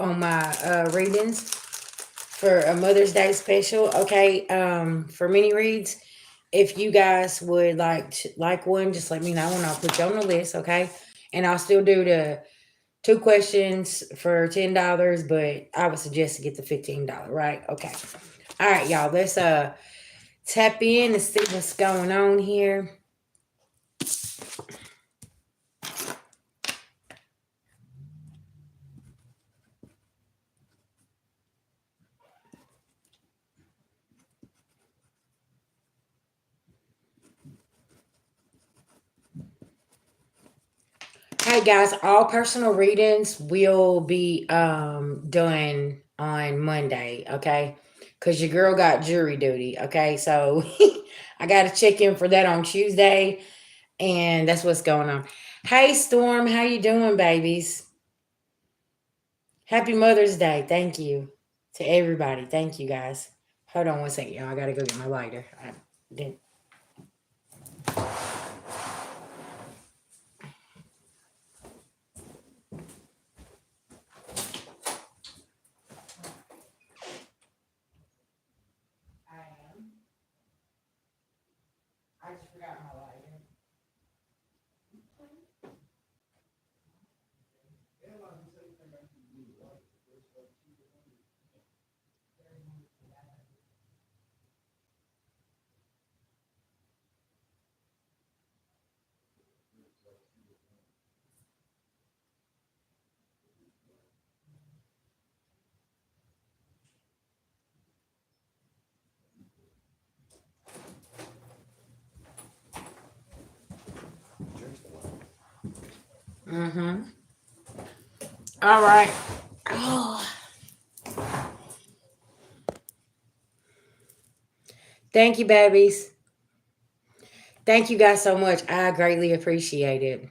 on my readings for a Mother's Day special. Okay, for mini reads. If you guys would like one, just let me know and I'll put you on the list. Okay, and I'll still do the two questions for $10, but I would suggest to get the $15. Right? Okay. All right, y'all. Let's tap in and see what's going on here. Hey guys, all personal readings will be done on Monday, okay? Cause your girl got jury duty, okay? So I gotta check in for that on Tuesday, and that's what's going on. Hey Storm, how you doing, babies? Happy Mother's Day. Thank you to everybody. Thank you guys. Hold on one second, y'all. I gotta go get my lighter. I didn't. I am. I just forgot my lighter. Mm-hmm. All right. Oh, thank you, babies. Thank you guys so much. I greatly appreciate it.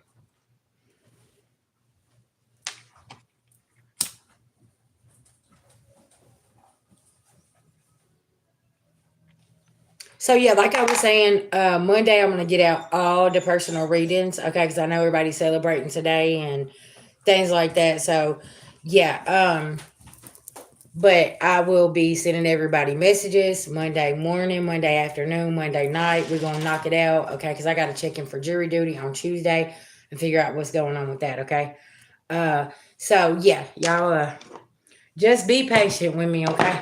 So yeah, like I was saying, Monday I'm gonna get out all the personal readings, okay? Because I know everybody's celebrating today and things like that. So yeah, but I will be sending everybody messages Monday morning, Monday afternoon, Monday night. We're gonna knock it out, okay? Because I got to check in for jury duty on Tuesday and figure out what's going on with that, okay? Uh, so yeah, y'all, just be patient with me, okay?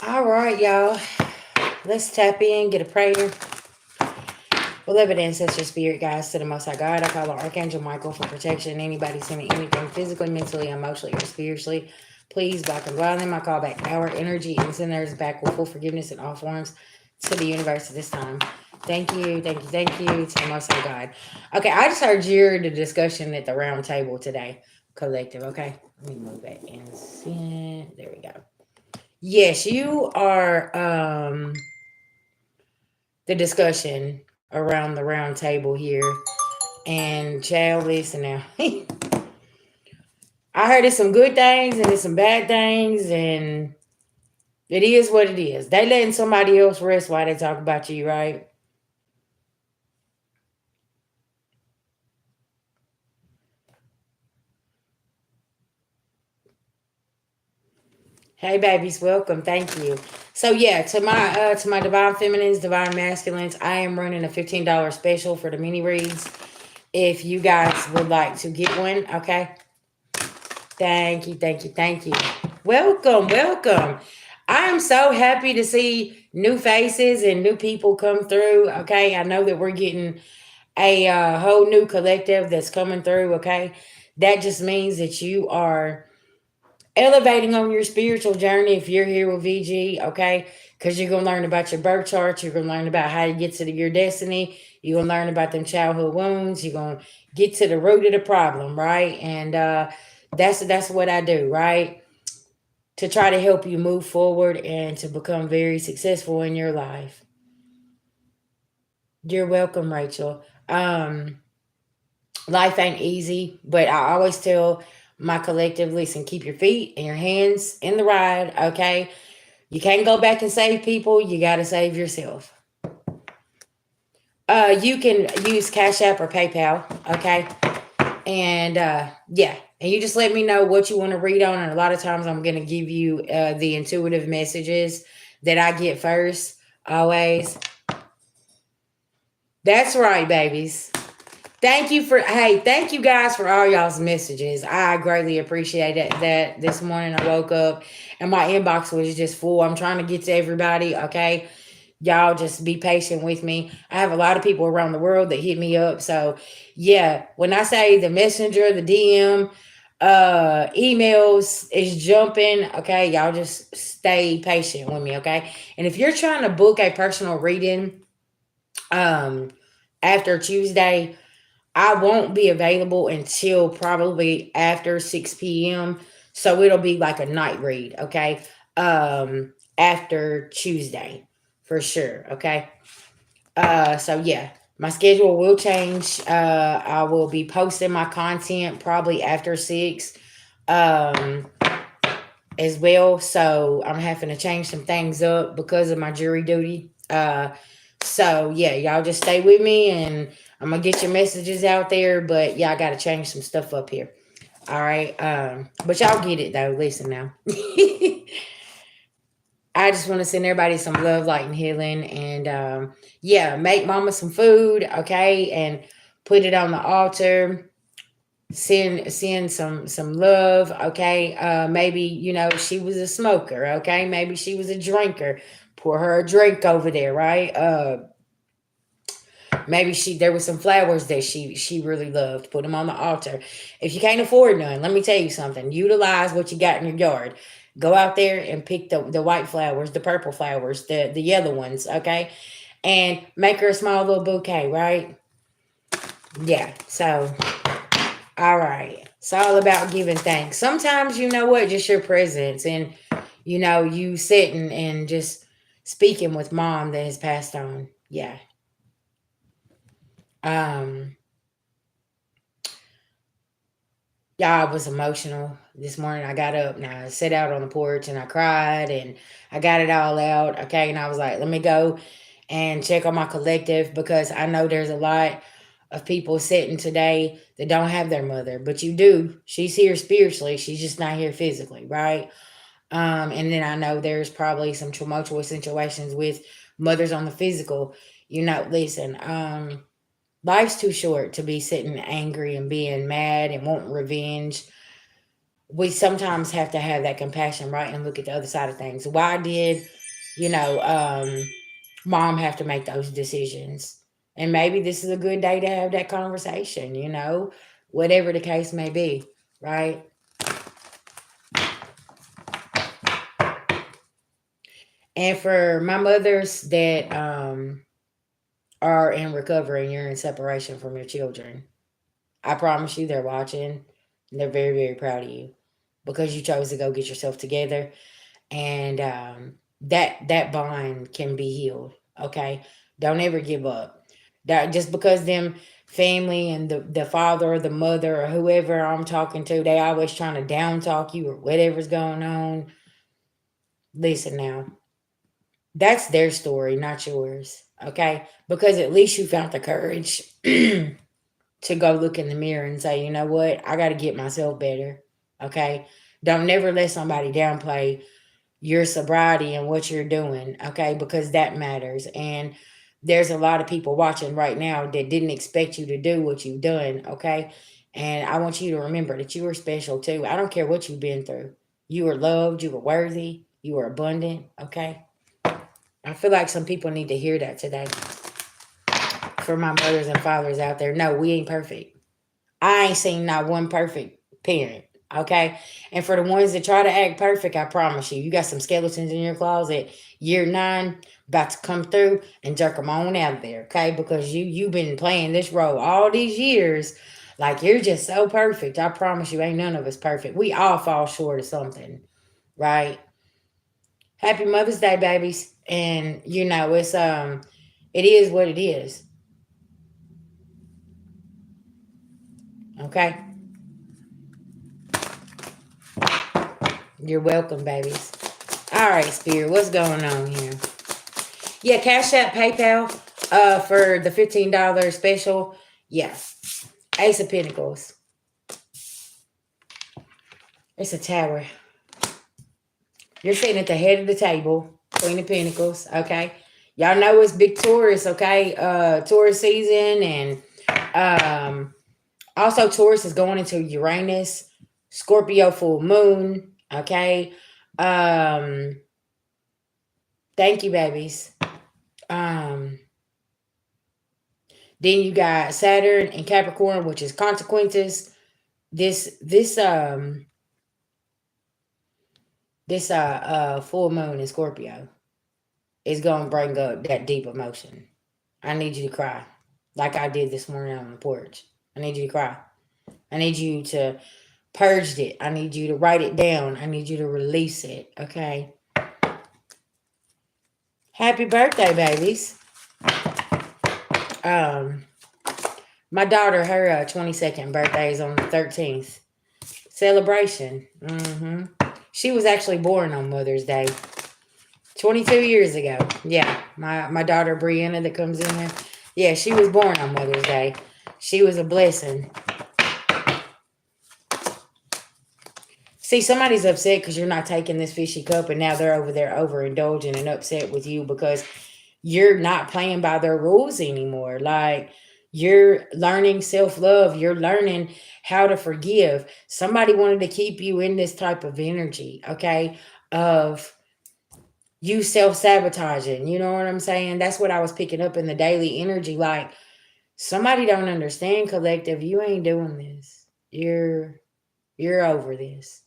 All right, y'all. Let's tap in, get a prayer. Beloved ancestor spirit guides to the Most High God, I call on Archangel Michael for protection. Anybody sending anything physically, mentally, emotionally, or spiritually, please block and blind them. I call back our energy and send theirs back with full forgiveness in all forms to the universe at this time. Thank you, thank you, thank you to the Most High God. Okay, I just heard the discussion at the round table today, collective. Okay, let me move that and send. There we go. Yes, you are the discussion around the round table here. And child, listen now. I heard it's some good things and it's some bad things, and it is what it is. They letting somebody else rest while they talk about you, right? Hey babies, welcome. Thank you. So yeah, to my divine feminines, divine masculines, I am running a $15 special for the mini reads. If you guys would like to get one, okay? Thank you, thank you, thank you. Welcome, welcome. I am so happy to see new faces and new people come through. Okay, I know that we're getting a whole new collective that's coming through. Okay, that just means that you are elevating on your spiritual journey if you're here with VG. Okay, because you're gonna learn about your birth chart. You're gonna learn about how you get to your destiny. You're gonna learn about them childhood wounds. You're gonna get to the root of the problem, right? And that's what I do, right? To try to help you move forward and to become very successful in your life. You're welcome, Rachel. Life ain't easy, but I always tell my collective, listen, keep your feet and your hands in the ride, okay? You can't go back and save people, you gotta save yourself. You can use Cash App or PayPal, okay? And yeah, and you just let me know what you want to read on. And a lot of times I'm going to give you the intuitive messages that I get first, always. That's right, babies. Thank you guys for all y'all's messages. I greatly appreciate it. That this morning I woke up and my inbox was just full. I'm trying to get to everybody, okay? Y'all just be patient with me. I have a lot of people around the world that hit me up. So yeah, when I say the messenger, the DM, emails is jumping, okay? Y'all just stay patient with me, okay? And if you're trying to book a personal reading um after Tuesday, I won't be available until probably after 6 p.m. So it'll be like a night read, okay? After Tuesday for sure, okay? So yeah, my schedule will change. I will be posting my content probably after 6 um as well. So I'm having to change some things up because of my jury duty. So yeah, y'all just stay with me and I'm gonna get your messages out there, but yeah, I gotta change some stuff up here. All right. But y'all get it though. Listen now. I just want to send everybody some love, light, and healing. And yeah, make mama some food, okay, and put it on the altar. Send some love, okay. Maybe she was a smoker, okay. Maybe she was a drinker. Pour her a drink over there, right? Maybe there was some flowers that she really loved. Put them on the altar. If you can't afford none, let me tell you something. Utilize what you got in your yard. Go out there and pick the white flowers, the purple flowers, the yellow ones, okay? And make her a small little bouquet, right? Yeah. So, all right. It's all about giving thanks. Sometimes you know what, just your presence and you sitting and just speaking with mom that has passed on. Yeah. Um Yeah, I was emotional this morning. I got up and I sat out on the porch and I cried and I got it all out. Okay. And I was like, let me go and check on my collective because I know there's a lot of people sitting today that don't have their mother, but you do. She's here spiritually. She's just not here physically. Right. And then I know there's probably some tumultuous situations with mothers on the physical. Listen, life's too short to be sitting angry and being mad and wanting revenge. We sometimes have to have that compassion, right, and look at the other side of things. Why did, you know, um, mom have to make those decisions? And maybe this is a good day to have that conversation, whatever the case may be, right? And for my mothers that are in recovery and you're in separation from your children, I promise you they're watching. And they're very, very proud of you because you chose to go get yourself together and that bond can be healed. Okay, don't ever give up. That just because them family and the father or the mother or whoever I'm talking to, they always trying to down talk you or whatever's going on. Listen now, that's their story, not yours. Okay, because at least you found the courage to go look in the mirror and say, you know what, I got to get myself better. Okay, don't never let somebody downplay your sobriety and what you're doing, okay? Because that matters. And there's a lot of people watching right now that didn't expect you to do what you've done, okay? And I want you to remember that you are special too. I don't care what you've been through. You are loved, you are worthy, you are abundant, okay? I feel like some people need to hear that today. For my mothers and fathers out there, no, we ain't perfect. I ain't seen not one perfect parent. Okay. And for the ones that try to act perfect, I promise you, you got some skeletons in your closet. Year 9 about to come through and jerk them on out of there. Okay. Because you've been playing this role all these years. Like you're just so perfect. I promise you, ain't none of us perfect. We all fall short of something. Right. Happy Mother's Day, babies. And it's it is what it is. Okay? You're welcome, babies. All right, Spirit, what's going on here? Yeah, Cash App, PayPal, for the $15 special. Yeah. Ace of Pentacles. It's a tower. You're sitting at the head of the table, Queen of Pentacles, okay? Y'all know it's big Taurus, okay? Taurus season, and also Taurus is going into Uranus, Scorpio full moon, okay? Thank you, babies. Then you got Saturn and Capricorn, which is consequences. This full moon in Scorpio is gonna bring up that deep emotion. I need you to cry, like I did this morning on the porch. I need you to cry. I need you to purge it. I need you to write it down. I need you to release it. Okay. Happy birthday, babies. My daughter, her 22nd birthday is on the 13th. Celebration. She was actually born on Mother's Day 22 years ago. Yeah, my daughter Brianna that comes in there. Yeah, she was born on Mother's Day. She was a blessing. See, somebody's upset because you're not taking this fishy cup, and now they're over there overindulging and upset with you because you're not playing by their rules anymore. Like, you're learning self-love. You're learning how to forgive. Somebody wanted to keep you in this type of energy, okay, of you self-sabotaging. You know what I'm saying? That's what I was picking up in the daily energy. Like, somebody don't understand, collective. You ain't doing this. You're over this.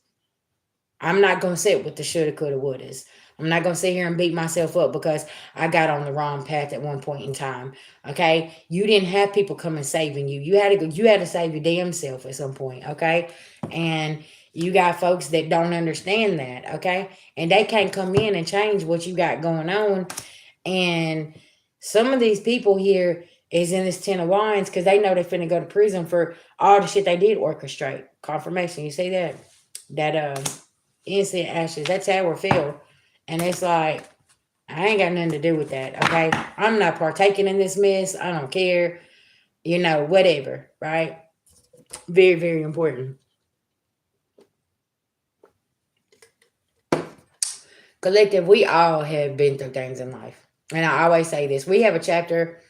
I'm not going to sit with the shoulda, coulda, wouldas. I'm not going to sit here and beat myself up because I got on the wrong path at one point in time. Okay? You didn't have people coming saving you. You had to save your damn self at some point, okay? And you got folks that don't understand that, okay? And they can't come in and change what you got going on. And some of these people here is in this 10 of wands because they know they're finna go to prison for all the shit they did orchestrate. Confirmation. You see that? That instant ashes. That tower fell. And it's like, I ain't got nothing to do with that, okay? I'm not partaking in this mess. I don't care. You know, whatever, right? Very, very important. Collective, we all have been through things in life. And I always say this. We have a chapter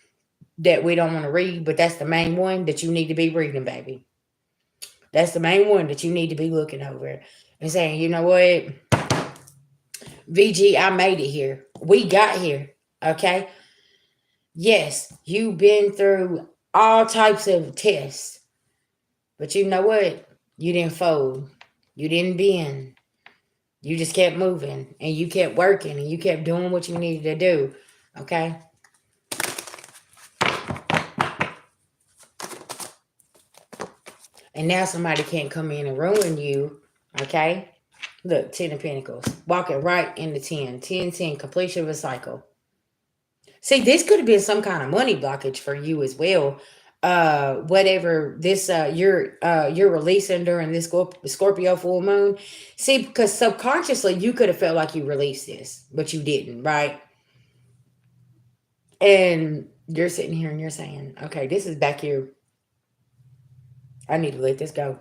that we don't want to read, but that's the main one that you need to be reading, baby. That's the main one that you need to be looking over and saying, you know what? VG, I made it here. We got here, okay? Yes, you've been through all types of tests, but you know what? You didn't fold. You didn't bend. You just kept moving and you kept working and you kept doing what you needed to do, okay? And now somebody can't come in and ruin you, okay? Look, 10 of Pentacles. Walking right into 10. 10, 10, completion of a cycle. See, this could have been some kind of money blockage for you as well. Whatever this you're releasing during this Scorpio full moon. See, because subconsciously you could have felt like you released this, but you didn't, right? And you're sitting here and you're saying, okay, this is back here. I need to let this go.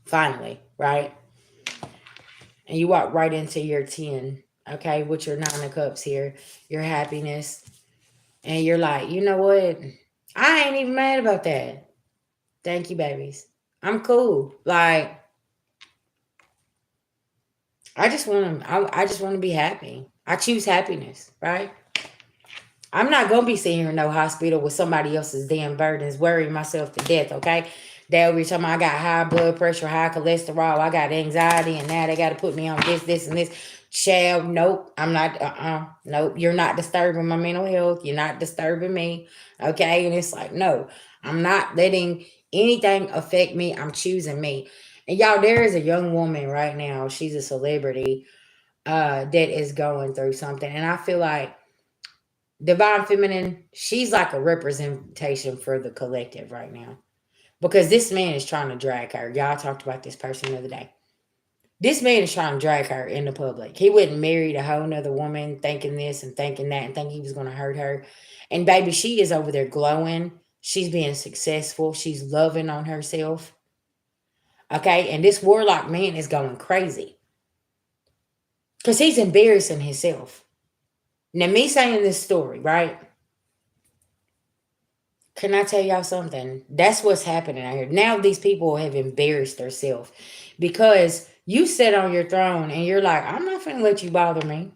Finally, right? And you walk right into your 10, okay, with your 9 of cups here, your happiness. And you're like, you know what? I ain't even mad about that. Thank you, babies. I'm cool. Like, I just want to. I just want to be happy. I choose happiness, right? I'm not gonna be sitting here in no hospital with somebody else's damn burdens, worrying myself to death. Okay, they'll be talking. I got high blood pressure, high cholesterol. I got anxiety, and now they got to put me on this, and this. Child, nope. I'm not. Nope. You're not disturbing my mental health. You're not disturbing me. Okay, and it's like, no, I'm not letting anything affect me. I'm choosing me. And y'all, there is a young woman right now. She's a celebrity that is going through something. And I feel like Divine Feminine, she's like a representation for the collective right now. Because this man is trying to drag her. Y'all talked about this person the other day. This man is trying to drag her in the public. He wouldn't marry a whole nother woman thinking this and thinking that and thinking he was going to hurt her. And baby, she is over there glowing. She's being successful. She's loving on herself. Okay. And this warlock man is going crazy because he's embarrassing himself. Now, me saying this story, right? Can I tell y'all something? That's what's happening out here. Now these people have embarrassed themselves because you sit on your throne and you're like, I'm not finna let you bother me.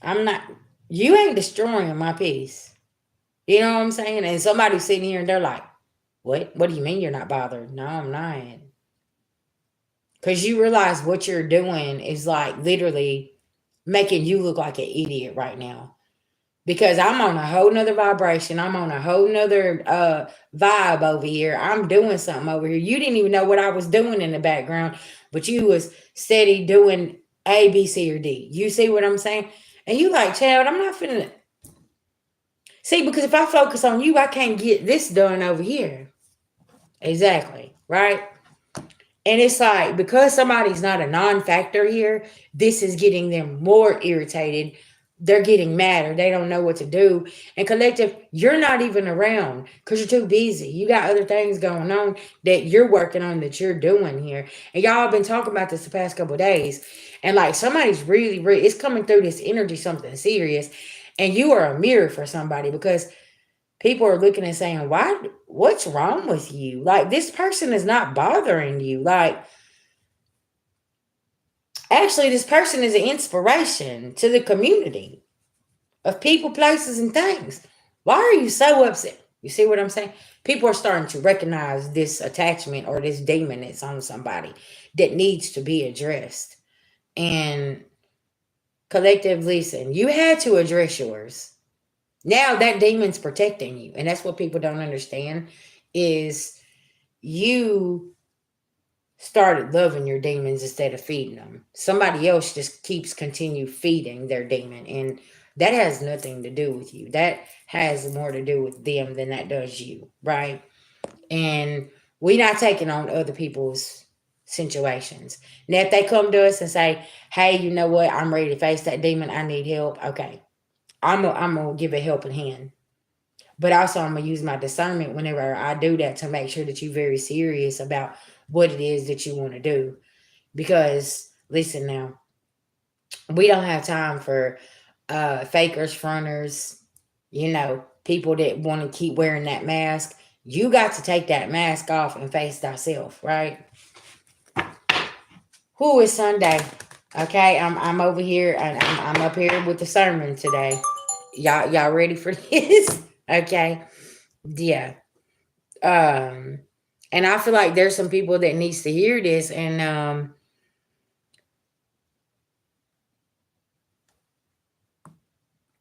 I'm not, you ain't destroying my peace. You know what I'm saying? And somebody's sitting here and they're like, what? What do you mean you're not bothered? No, I'm not. Because you realize what you're doing is like literally making you look like an idiot right now. Because I'm on a whole nother vibration. I'm on a whole nother vibe over here. I'm doing something over here. You didn't even know what I was doing in the background, but you was steady doing A, B, C, or D. You see what I'm saying? And you like, child, I'm not finna. See, because if I focus on you, I can't get this done over here. Exactly, right? And it's like, because somebody's not a non-factor here, this is getting them more irritated. They're getting mad or they don't know what to do. And collective, you're not even around because you're too busy. You got other things going on that you're working on that you're doing here. And y'all have been talking about this the past couple of days. And like somebody's really, really, it's coming through this energy, something serious. And you are a mirror for somebody because people are looking and saying, why, what's wrong with you? Like this person is not bothering you. Like, actually, this person is an inspiration to the community of people, places, and things. Why are you so upset? You see what I'm saying? People are starting to recognize this attachment or this demon that's on somebody that needs to be addressed. And collective, listen, you had to address yours. Now that demon's protecting you. And that's what people don't understand is you started loving your demons instead of feeding them. Somebody else just continue feeding their demon, and that has nothing to do with you. That has more to do with them than that does you, right? And we're not taking on other people's situations. Now, if they come to us and say, "Hey, you know what? I'm ready to face that demon. I need help." Okay, I'm gonna give a helping hand. But also, I'm going to use my discernment whenever I do that to make sure that you're very serious about what it is that you want to do. Because, listen now, we don't have time for fakers, fronters, people that want to keep wearing that mask. You got to take that mask off and face thyself, right? Who is Sunday? Okay, I'm over here and I'm up here with the sermon today. Y'all ready for this? Okay. Yeah. And I feel like there's some people that needs to hear this, and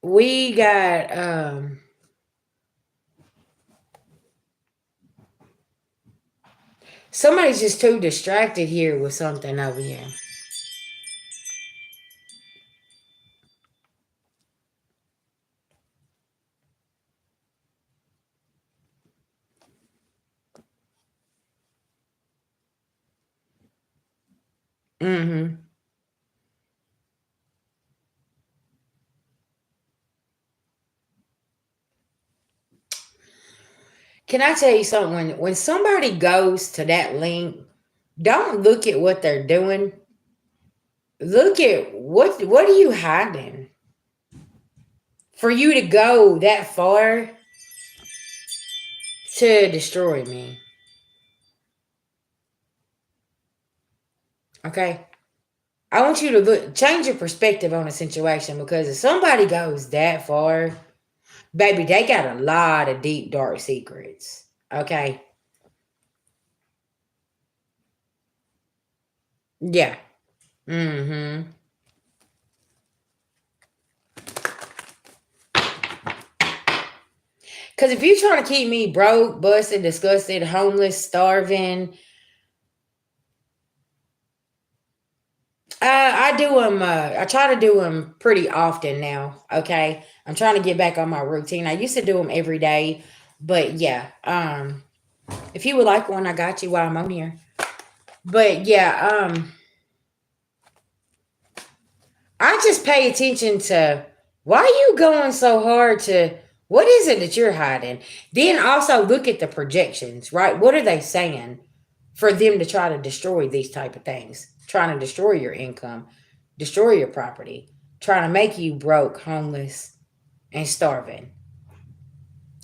we got somebody's just too distracted here with something over here. Mm-hmm. Can I tell you something? When somebody goes to that link, don't look at what they're doing. Look at what are you hiding? For you to go that far to destroy me. Okay? I want you to change your perspective on the situation because if somebody goes that far, baby, they got a lot of deep, dark secrets. Okay? Yeah. Mm-hmm. Because if you're trying to keep me broke, busted, disgusted, homeless, starving, I do them. I try to do them pretty often now. Okay, I'm trying to get back on my routine. I used to do them every day, But yeah, if you would like one, I got you while I'm on here. But yeah, I just pay attention to why you going so hard to what is it that you're hiding? Then also look at the projections, right? What are they saying for them to try to destroy these type of things? Trying to destroy your income, destroy your property, trying to make you broke, homeless, and starving.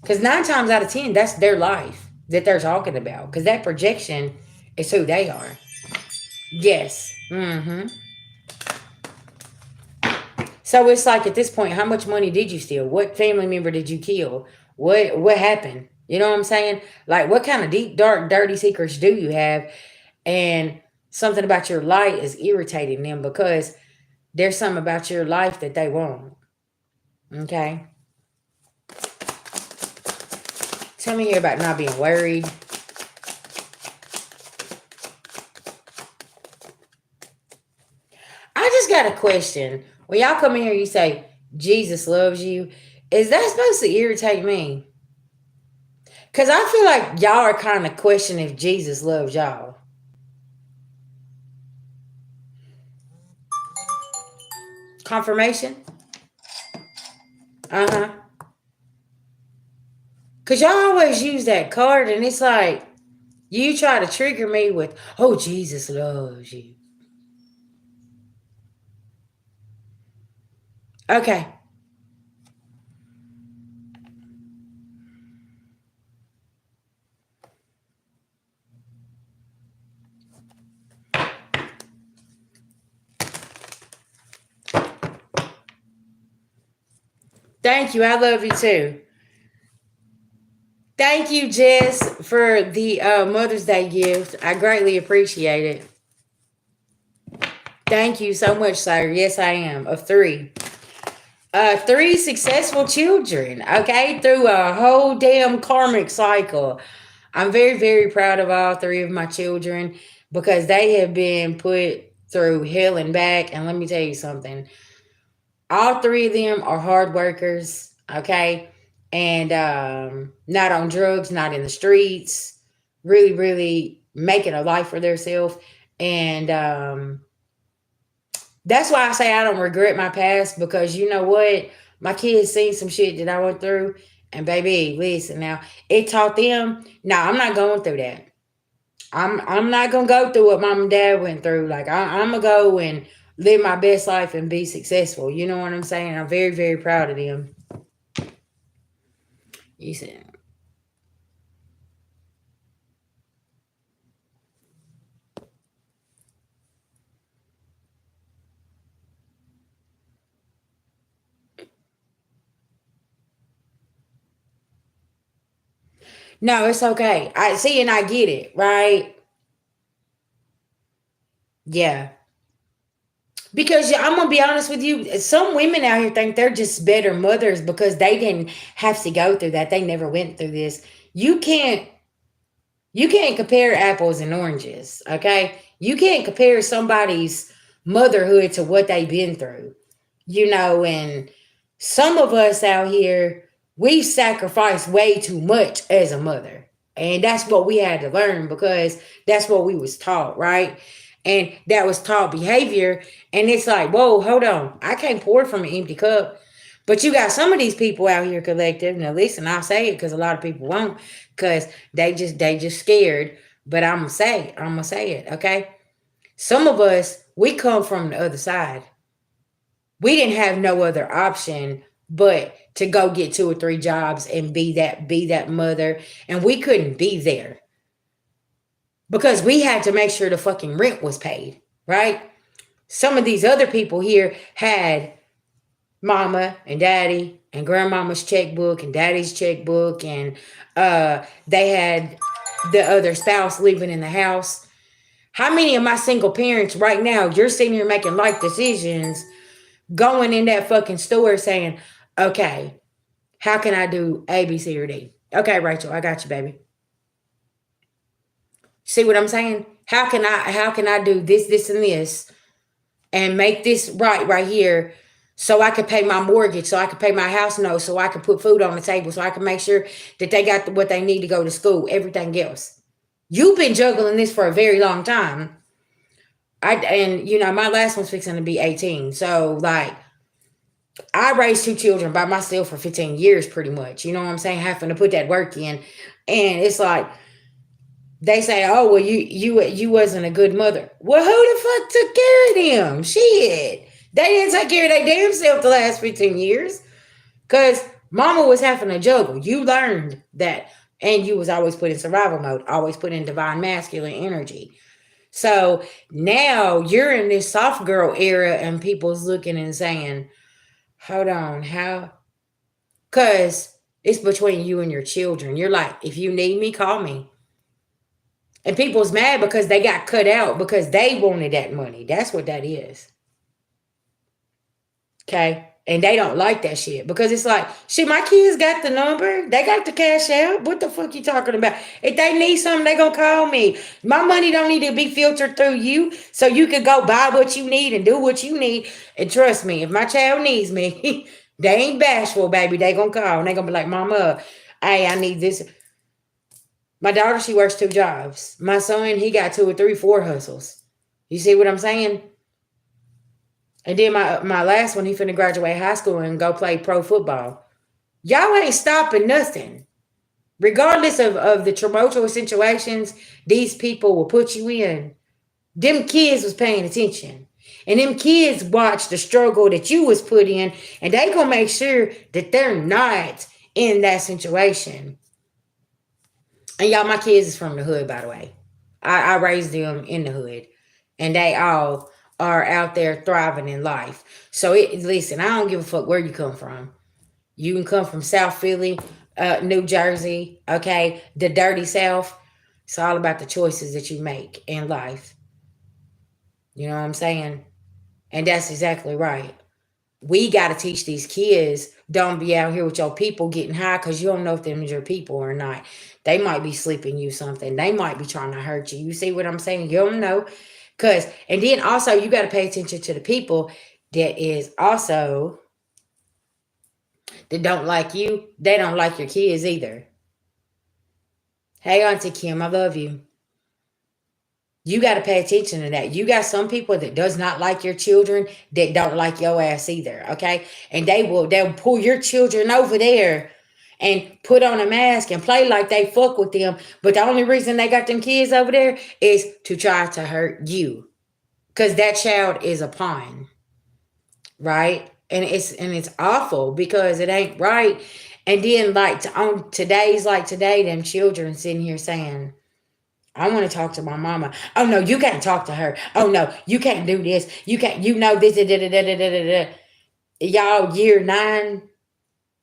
Because 9 times out of 10, that's their life that they're talking about. Because that projection is who they are. Yes. Mm-hmm. So it's like at this point, how much money did you steal? What family member did you kill? What happened? You know what I'm saying? Like what kind of deep, dark, dirty secrets do you have? And something about your light is irritating them because there's something about your life that they want. Okay. Tell me here about not being worried. I just got a question. When y'all come in here, you say Jesus loves you. Is that supposed to irritate me? Because I feel like y'all are kind of questioning if Jesus loves y'all. Confirmation? Uh huh. Because y'all always use that card, and it's like you try to trigger me with, oh, Jesus loves you. Okay. Thank you. I love you too. Thank you, Jess, for the Mother's Day gift. I greatly appreciate it. Thank you so much, sir. Yes, I am. Of three. Three successful children, okay, through a whole damn karmic cycle. I'm very, very proud of all three of my children because they have been put through hell and back. And let me tell you something, all three of them are hard workers, okay, and not on drugs, not in the streets, really, really making a life for themselves. And that's why I say I don't regret my past because you know what? My kids seen some shit that I went through. And baby, listen now, it taught them. No, I'm not going through that. I'm not gonna go through what mom and dad went through. Like I'm gonna go and live my best life and be successful. You know what I'm saying? I'm very, very proud of them. You said no, it's okay. I see and I get it, right? Yeah. Because yeah, I'm gonna be honest with you, some women out here think they're just better mothers because they didn't have to go through that. They never went through this. You can't you can't compare apples and oranges, okay? You can't compare somebody's motherhood to what they've been through. And some of us out here, we sacrifice way too much as a mother. And that's what we had to learn because that's what we was taught, right? And that was taught behavior. And it's like, whoa, hold on. I can't pour from an empty cup. But you got some of these people out here collective. Now listen, I'll say it because a lot of people won't, because they just scared. But I'm gonna say it, okay? Some of us, we come from the other side. We didn't have no other option but to go get 2 or 3 jobs and be that mother, and we couldn't be there because we had to make sure the fucking rent was paid, right? Some of these other people here had mama and daddy and grandmama's checkbook and daddy's checkbook, and they had the other spouse living in the house. How many of my single parents right now, you're sitting here making life decisions, going in that fucking store saying, okay, how can I do A, B, C, or D? Okay, Rachel, I got you, baby. See what I'm saying? How can I do this, this, and this and make this right here so I could pay my mortgage, so I could pay my house note, so I could put food on the table, so I can make sure that they got what they need to go to school, everything else. You've been juggling this for a very long time. And my last one's fixing to be 18. So like I raised two children by myself for 15 years pretty much. You know what I'm saying? Having to put that work in. And it's like they say, "Oh, well, you wasn't a good mother." Well, who the fuck took care of them? Shit. They didn't take care of their damn self the last 15 years. Cause mama was having to juggle. You learned that. And you was always put in survival mode, always put in divine masculine energy. So now you're in this soft girl era and people's looking and saying, hold on, how? Because it's between you and your children. You're like, if you need me, call me. And people's mad because they got cut out because they wanted that money. That's what that is. Okay. And they don't like that shit because it's like, shit, my kids got the number. They got the cash out. What the fuck you talking about? If they need something, they gonna call me. My money don't need to be filtered through you so you can go buy what you need and do what you need. And trust me, if my child needs me, they ain't bashful, baby. They gonna call and they gonna be like, mama, hey, I need this. My daughter, she works 2 jobs. My son, he got 2 or 3, 4 hustles. You see what I'm saying? And then my last one, he finna graduate high school and go play pro football. Y'all ain't stopping nothing. Regardless of the tumultuous situations these people will put you in, them kids was paying attention. And them kids watched the struggle that you was put in, and they gonna make sure that they're not in that situation. And y'all, my kids is from the hood, by the way. I raised them in the hood. And they all are out there thriving in life. So listen, I don't give a fuck where you come from. You can come from South Philly, New Jersey, okay, the dirty South. It's all about the choices that you make in life. You know what I'm saying? And that's exactly right. We got to teach these kids, don't be out here with your people getting high because you don't know if them is your people or not. They might be sleeping you something. They might be trying to hurt you. You see what I'm saying? You don't know. And then also you got to pay attention to the people that is also, that don't like you. They don't like your kids either. Hey, Auntie Kim, I love you. You got to pay attention to that. You got some people that does not like your children that don't like your ass either. Okay. And they'll pull your children over there and put on a mask and play like they fuck with them. But the only reason they got them kids over there is to try to hurt you. Because that child is a pawn. Right. And it's awful because it ain't right. And then on today's like today, them children sitting here saying, I want to talk to my mama. Oh no, you can't talk to her. Oh no, you can't do this. You can't, this, da, da, da, da, da, da. Y'all, year 9,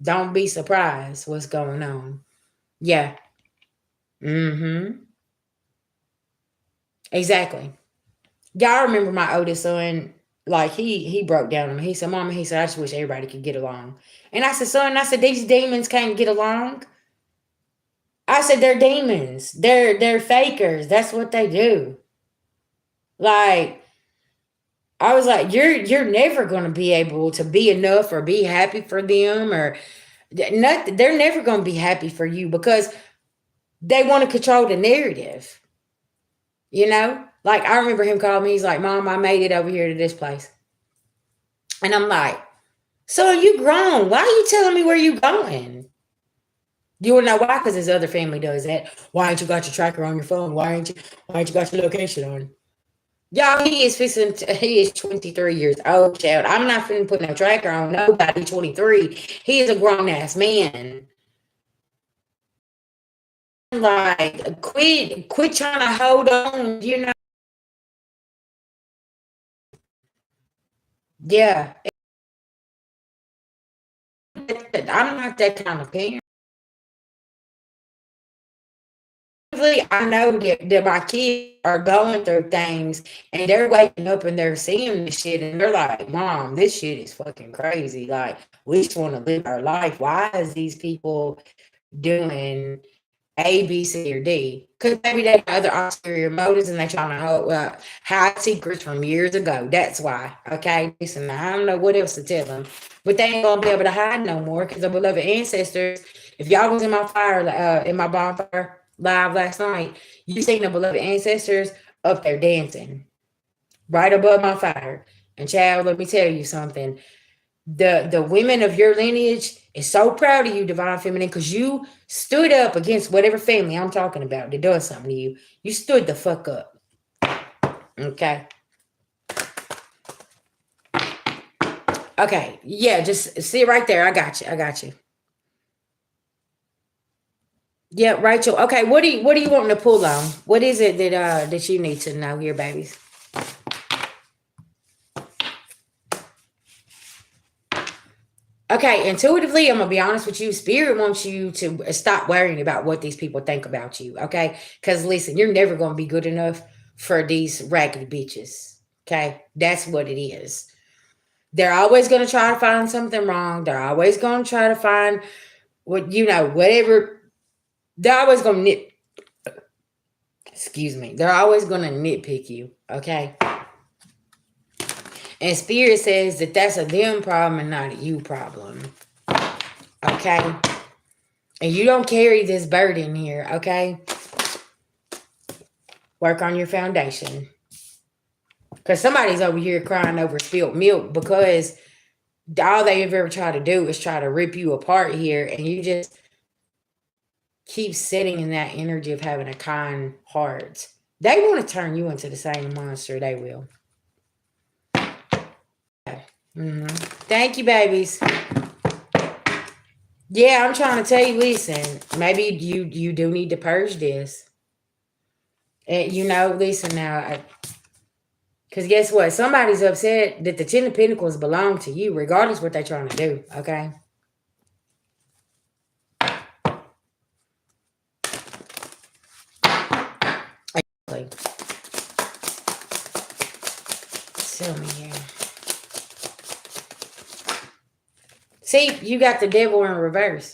don't be surprised what's going on. Yeah. Mm-hmm. Exactly. Y'all remember my oldest son, like he broke down on me. He said, Mama, he said, I just wish everybody could get along. And I said, son, I said, these demons can't get along. I said, they're demons. They're fakers. That's what they do. Like, I was like, you're never going to be able to be enough or be happy for them or nothing. They're never going to be happy for you because they want to control the narrative. You know, like I remember him calling me. He's like, Mom, I made it over here to this place. And I'm like, so you grown. Why are you telling me where you going? You wanna know why? Because his other family does that. Why ain't you got your tracker on your phone? Why ain't you got your location on? Y'all, he is 23 years old, child. I'm not finna put no tracker on nobody 23. He is a grown ass man. Like, quit trying to hold on, Yeah. I'm not that kind of parent. I know that my kids are going through things and they're waking up and they're seeing this shit and they're like, Mom, this shit is fucking crazy. Like, we just want to live our life. Why is these people doing A, B, C, or D. Because maybe they got other ulterior motives and they trying to hide secrets from years ago. That's why. Okay. Listen, I don't know what else to tell them. But they ain't gonna be able to hide no more because our beloved ancestors, if y'all was in my fire, in my bonfire live last night, you seen the beloved ancestors up there dancing right above my fire. And child, let me tell you something. The women of your lineage is so proud of you, divine feminine, because you stood up against whatever family I'm talking about that does something to you. You stood the fuck up. Okay. Okay. Yeah, just see right there. I got you. I got you. Yeah, Rachel. Okay, what do you want to pull on? What is it that you need to know here, babies? Okay, intuitively, I'm gonna be honest with you. Spirit wants you to stop worrying about what these people think about you. Okay, because listen, you're never gonna be good enough for these raggedy bitches. Okay, that's what it is. They're always gonna try to find something wrong. They're always gonna try to find whatever. They're always gonna nit. Excuse me. They're always gonna nitpick you. Okay, and Spirit says that that's a them problem and not a you problem. Okay. And you don't carry this burden here, okay? Work on your foundation. Because somebody's over here crying over spilled milk because all they've ever tried to do is try to rip you apart here. And you just keep sitting in that energy of having a kind heart. They want to turn you into the same monster. They will. Mm-hmm. Thank you, babies. Yeah, I'm trying to tell you, listen, maybe you do need to purge this. And listen now, because guess what? Somebody's upset that the Ten of Pentacles belong to you, regardless what they're trying to do, okay? Tell me here. See, you got the devil in reverse.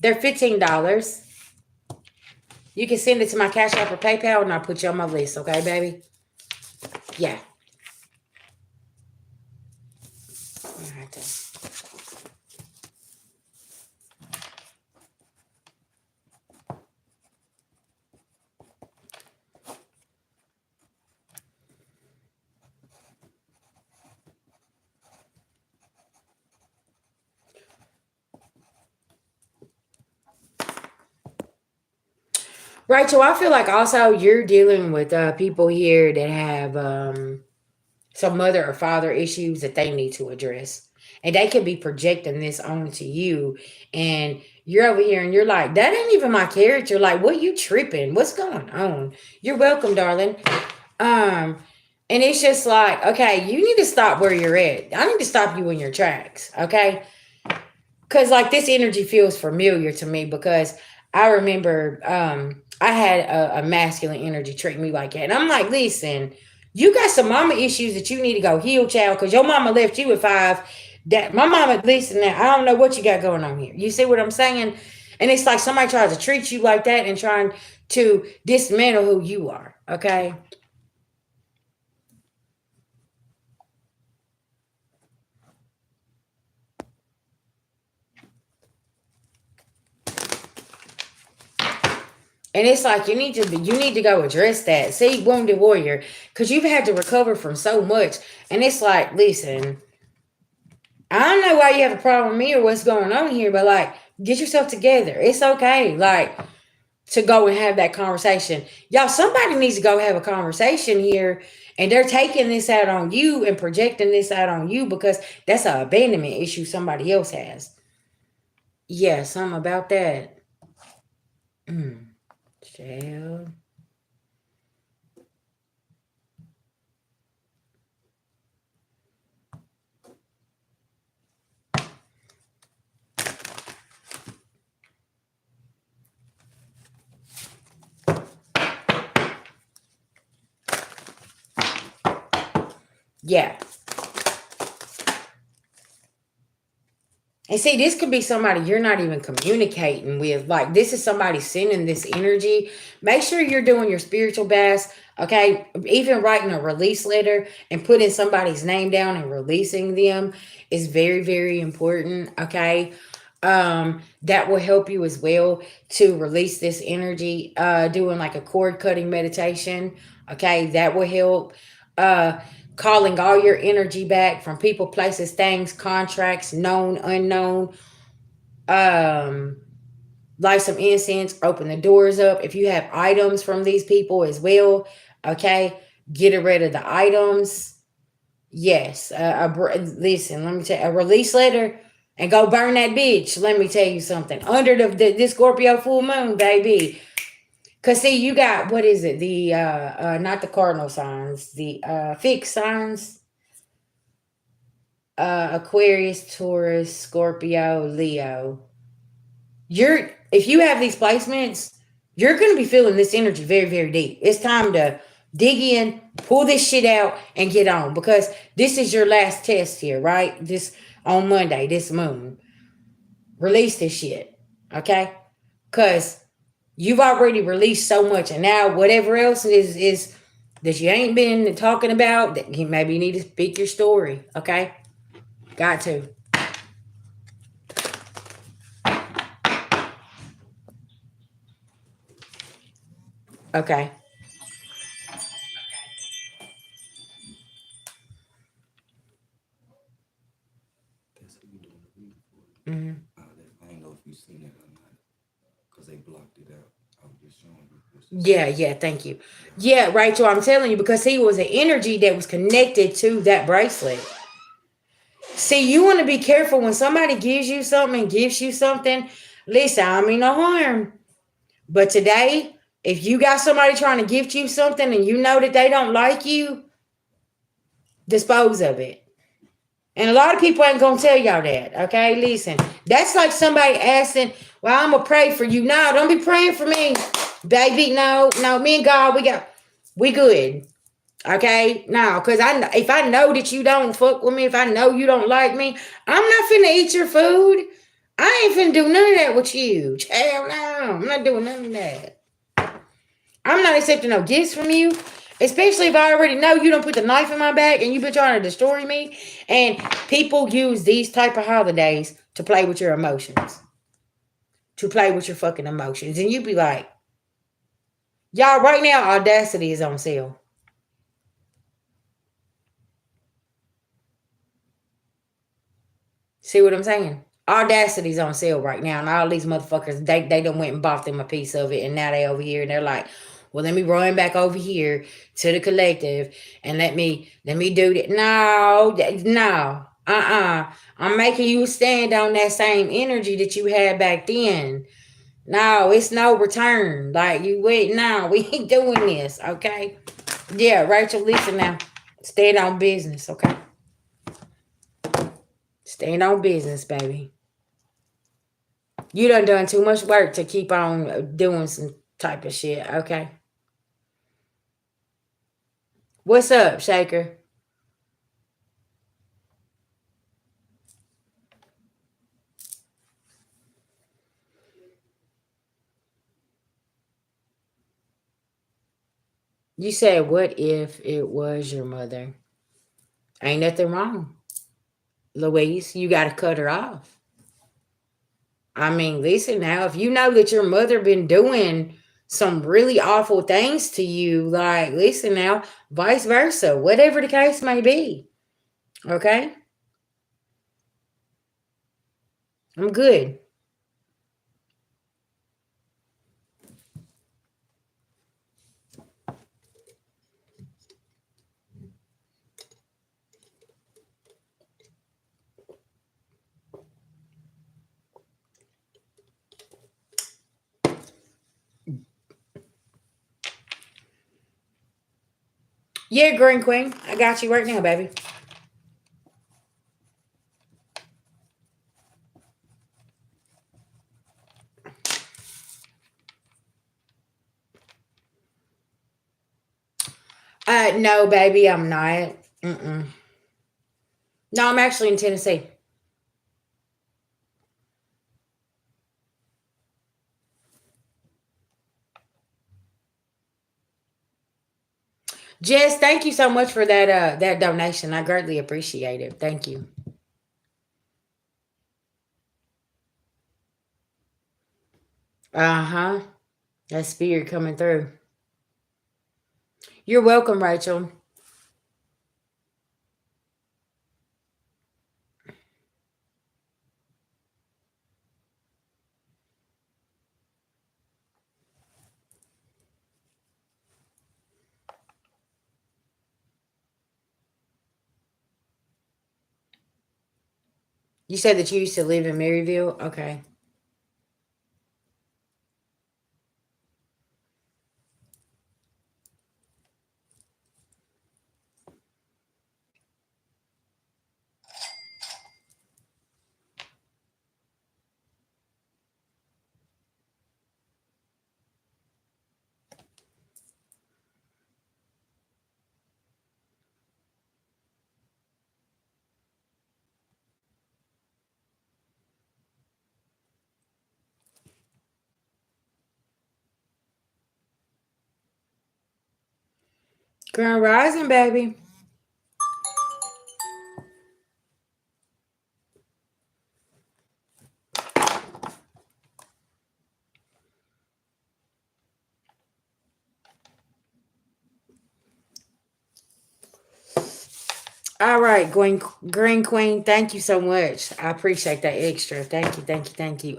They're $15. You can send it to my Cash App or PayPal, and I'll put you on my list, okay, baby? Yeah. All right, then. Rachel, I feel like also you're dealing with people here that have some mother or father issues that they need to address. And they could be projecting this onto you. And you're over here and you're like, that ain't even my character. Like, what you tripping? What's going on? You're welcome, darling. Um, and it's just like, okay, you need to stop where you're at. I need to stop you in your tracks, okay? Because like this energy feels familiar to me because I remember I had a masculine energy treat me like that. And I'm like, listen, you got some mama issues that you need to go heal, child, because your mama left you at 5. That my mama, listen now, I don't know what you got going on here. You see what I'm saying? And it's like somebody tries to treat you like that and trying to dismantle who you are. Okay. And it's like you need to go address that. See, wounded warrior, because you've had to recover from so much. And it's like, listen, I don't know why you have a problem with me or what's going on here, but like, get yourself together. It's okay, like, to go and have that conversation. Y'all, somebody needs to go have a conversation here, and they're taking this out on you and projecting this out on you because that's an abandonment issue somebody else has. Yeah, something about that. Child. Yeah. And see, this could be somebody you're not even communicating with. Like, this is somebody sending this energy. Make sure you're doing your spiritual best. Okay. Even writing a release letter and putting somebody's name down and releasing them is very, very important. Okay. That will help you as well to release this energy. Doing like a cord cutting meditation. Okay. That will help. Uh, Calling all your energy back from people, places, things, contracts, known, unknown. Um, Light some incense, open the doors up. If you have items from these people as well, okay, get rid of the items. Yes, listen, let me tell you, a release letter and go burn that bitch. Let me tell you something. Under the Scorpio full moon, baby. Cause see, you got what is it? The not the cardinal signs, the fixed signs. Aquarius, Taurus, Scorpio, Leo. You're if you have these placements, you're going to be feeling this energy very, very deep. It's time to dig in, pull this shit out, and get on because this is your last test here, right? This on Monday, this moon. Release this shit, okay? Because you've already released so much, and now whatever else is that you ain't been talking about, that you maybe need to speak your story, okay? Got to. Okay. That's who you doing the reading for. Mm-hmm. I ain't know if you seen it or not, because they blocked it out. I was just showing you. Yeah, yeah, thank you. Yeah, Rachel, I'm telling you because he was an energy that was connected to that bracelet. See, you want to be careful when somebody gives you something and gives you something. Listen, I mean no harm. But today, if you got somebody trying to gift you something and you know that they don't like you, dispose of it. And a lot of people ain't gonna tell y'all that. Okay, listen. That's like somebody asking, "Well, I'm gonna pray for you." No, don't be praying for me, baby. No, no. Me and God, we good. Okay, now, cause if I know that you don't fuck with me, if I know you don't like me, I'm not finna eat your food. I ain't finna do none of that with you. Hell no, I'm not doing none of that. I'm not accepting no gifts from you, especially if I already know you don't put the knife in my back and you've been trying to destroy me. And people use these type of holidays to play with your emotions, to play with your fucking emotions, and you be like, y'all, right now, Audacity is on sale. See what I'm saying? Audacity's on sale right now, and all these motherfuckers, they done went and bought them a piece of it, and now they over here, and they're like, well, let me run back over here to the collective, and let me do that. No, no, I'm making you stand on that same energy that you had back then. No, it's no return. Like you wait, no, we ain't doing this, okay? Yeah, Rachel, listen now. Stand on business, okay? Stand on business, baby. You done too much work to keep on doing some type of shit, okay? What's up, Shaker? You said, what if it was your mother? Ain't nothing wrong, Louise. You got to cut her off. I mean, listen now, if you know that your mother been doing some really awful things to you, like, listen now, vice versa, whatever the case may be, okay? I'm good. Yeah, Green Queen, I got you right now, baby. No, baby, I'm not. Mm-mm. No, I'm actually in Tennessee. Jess, thank you so much for that donation. I greatly appreciate it. Thank you. Uh-huh. That spirit coming through. You're welcome, Rachel. You said that you used to live in Maryville? Okay. Grand Rising, baby. All right, Green Queen, thank you so much. I appreciate that extra. Thank you, thank you, thank you.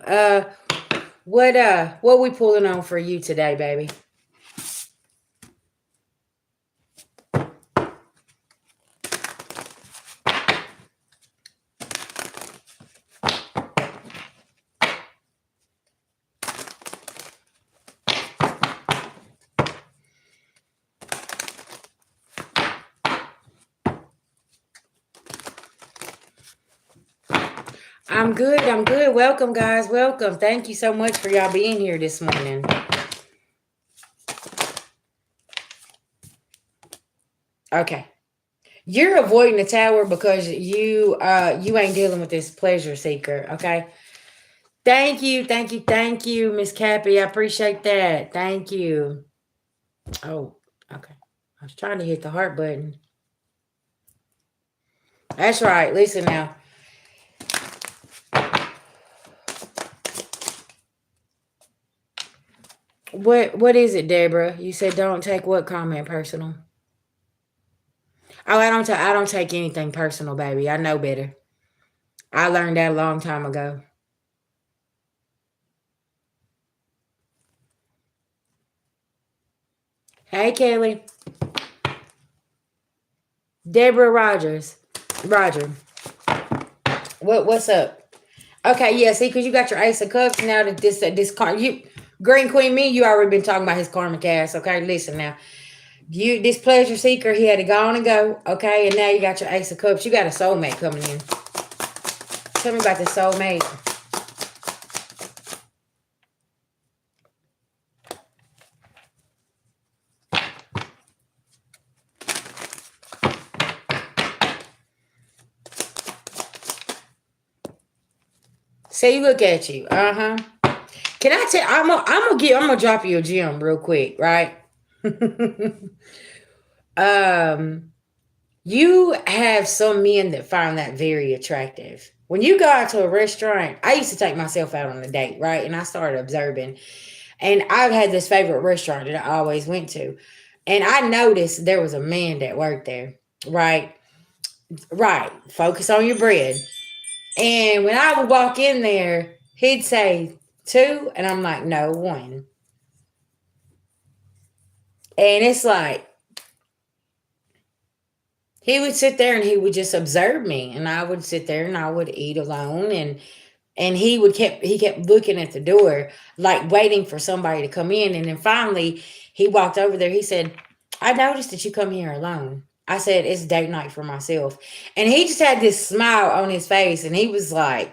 What we pulling on for you today, baby? I'm good. I'm good. Welcome, guys. Welcome. Thank you so much for y'all being here this morning. Okay. You're avoiding the tower because you ain't dealing with this pleasure seeker, okay? Thank you, Miss Cappy. I appreciate that. Thank you. Oh, okay. I was trying to hit the heart button. That's right. Listen now. What is it, Deborah? You said don't take what comment personal? Oh, I don't take anything personal, baby. I know better. I learned that a long time ago. Hey, Kelly. Deborah Rogers. Roger. What's up? Okay, yeah, see, because you got your Ace of Cups now that this card you Green Queen me, you already been talking about his karmic ass. Okay, listen now. You this pleasure seeker, he had to go on and go. Okay, and now you got your Ace of Cups. You got a soulmate coming in. Tell me about the soulmate. See, look at you. Uh-huh. Can I tell I'm gonna drop you a gem real quick, right? um You have some men that find that very attractive. When you go out to a restaurant, I used to take myself out on a date, right? And I started observing. And I had this favorite restaurant that I always went to. And I noticed there was a man that worked there, right? Right. Focus on your bread. And when I would walk in there, he'd say two, and I'm like, no, one. And it's like, he would sit there and he would just observe me. And I would sit there and I would eat alone. And he kept looking at the door like waiting for somebody to come in, and then finally he walked over there. He said, I noticed that you come here alone. I said, it's date night for myself. And he just had this smile on his face, and he was like,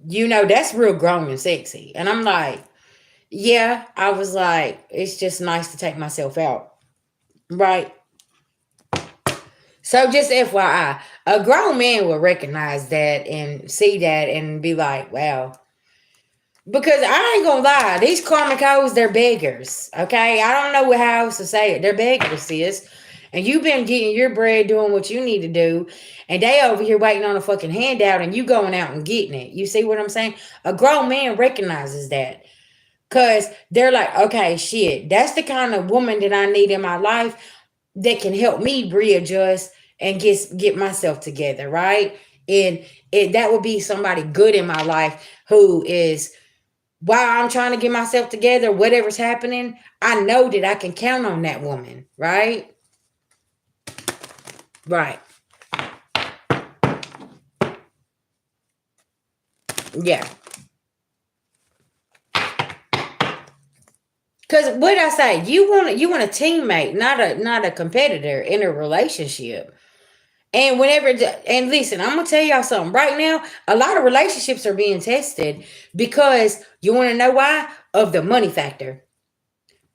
that's real grown and sexy. And I'm like, yeah. I was like, it's just nice to take myself out, right? So just FYI, a grown man will recognize that and see that and be like, wow. Because I ain't gonna lie, these karmic hoes, they're beggars. Okay, I don't know how else to say it. They're beggars, sis. And you've been getting your bread, doing what you need to do, and they over here waiting on a fucking handout, and you going out and getting it. You see what I'm saying? A grown man recognizes that, cause they're like, okay, shit, that's the kind of woman that I need in my life that can help me readjust and get myself together, right? And that would be somebody good in my life who is, while I'm trying to get myself together, whatever's happening, I know that I can count on that woman, right? Right. Yeah. Cause what I say, you want a teammate, not a competitor in a relationship. And and listen, I'm gonna tell y'all something right now. A lot of relationships are being tested because you want to know why? Of the money factor,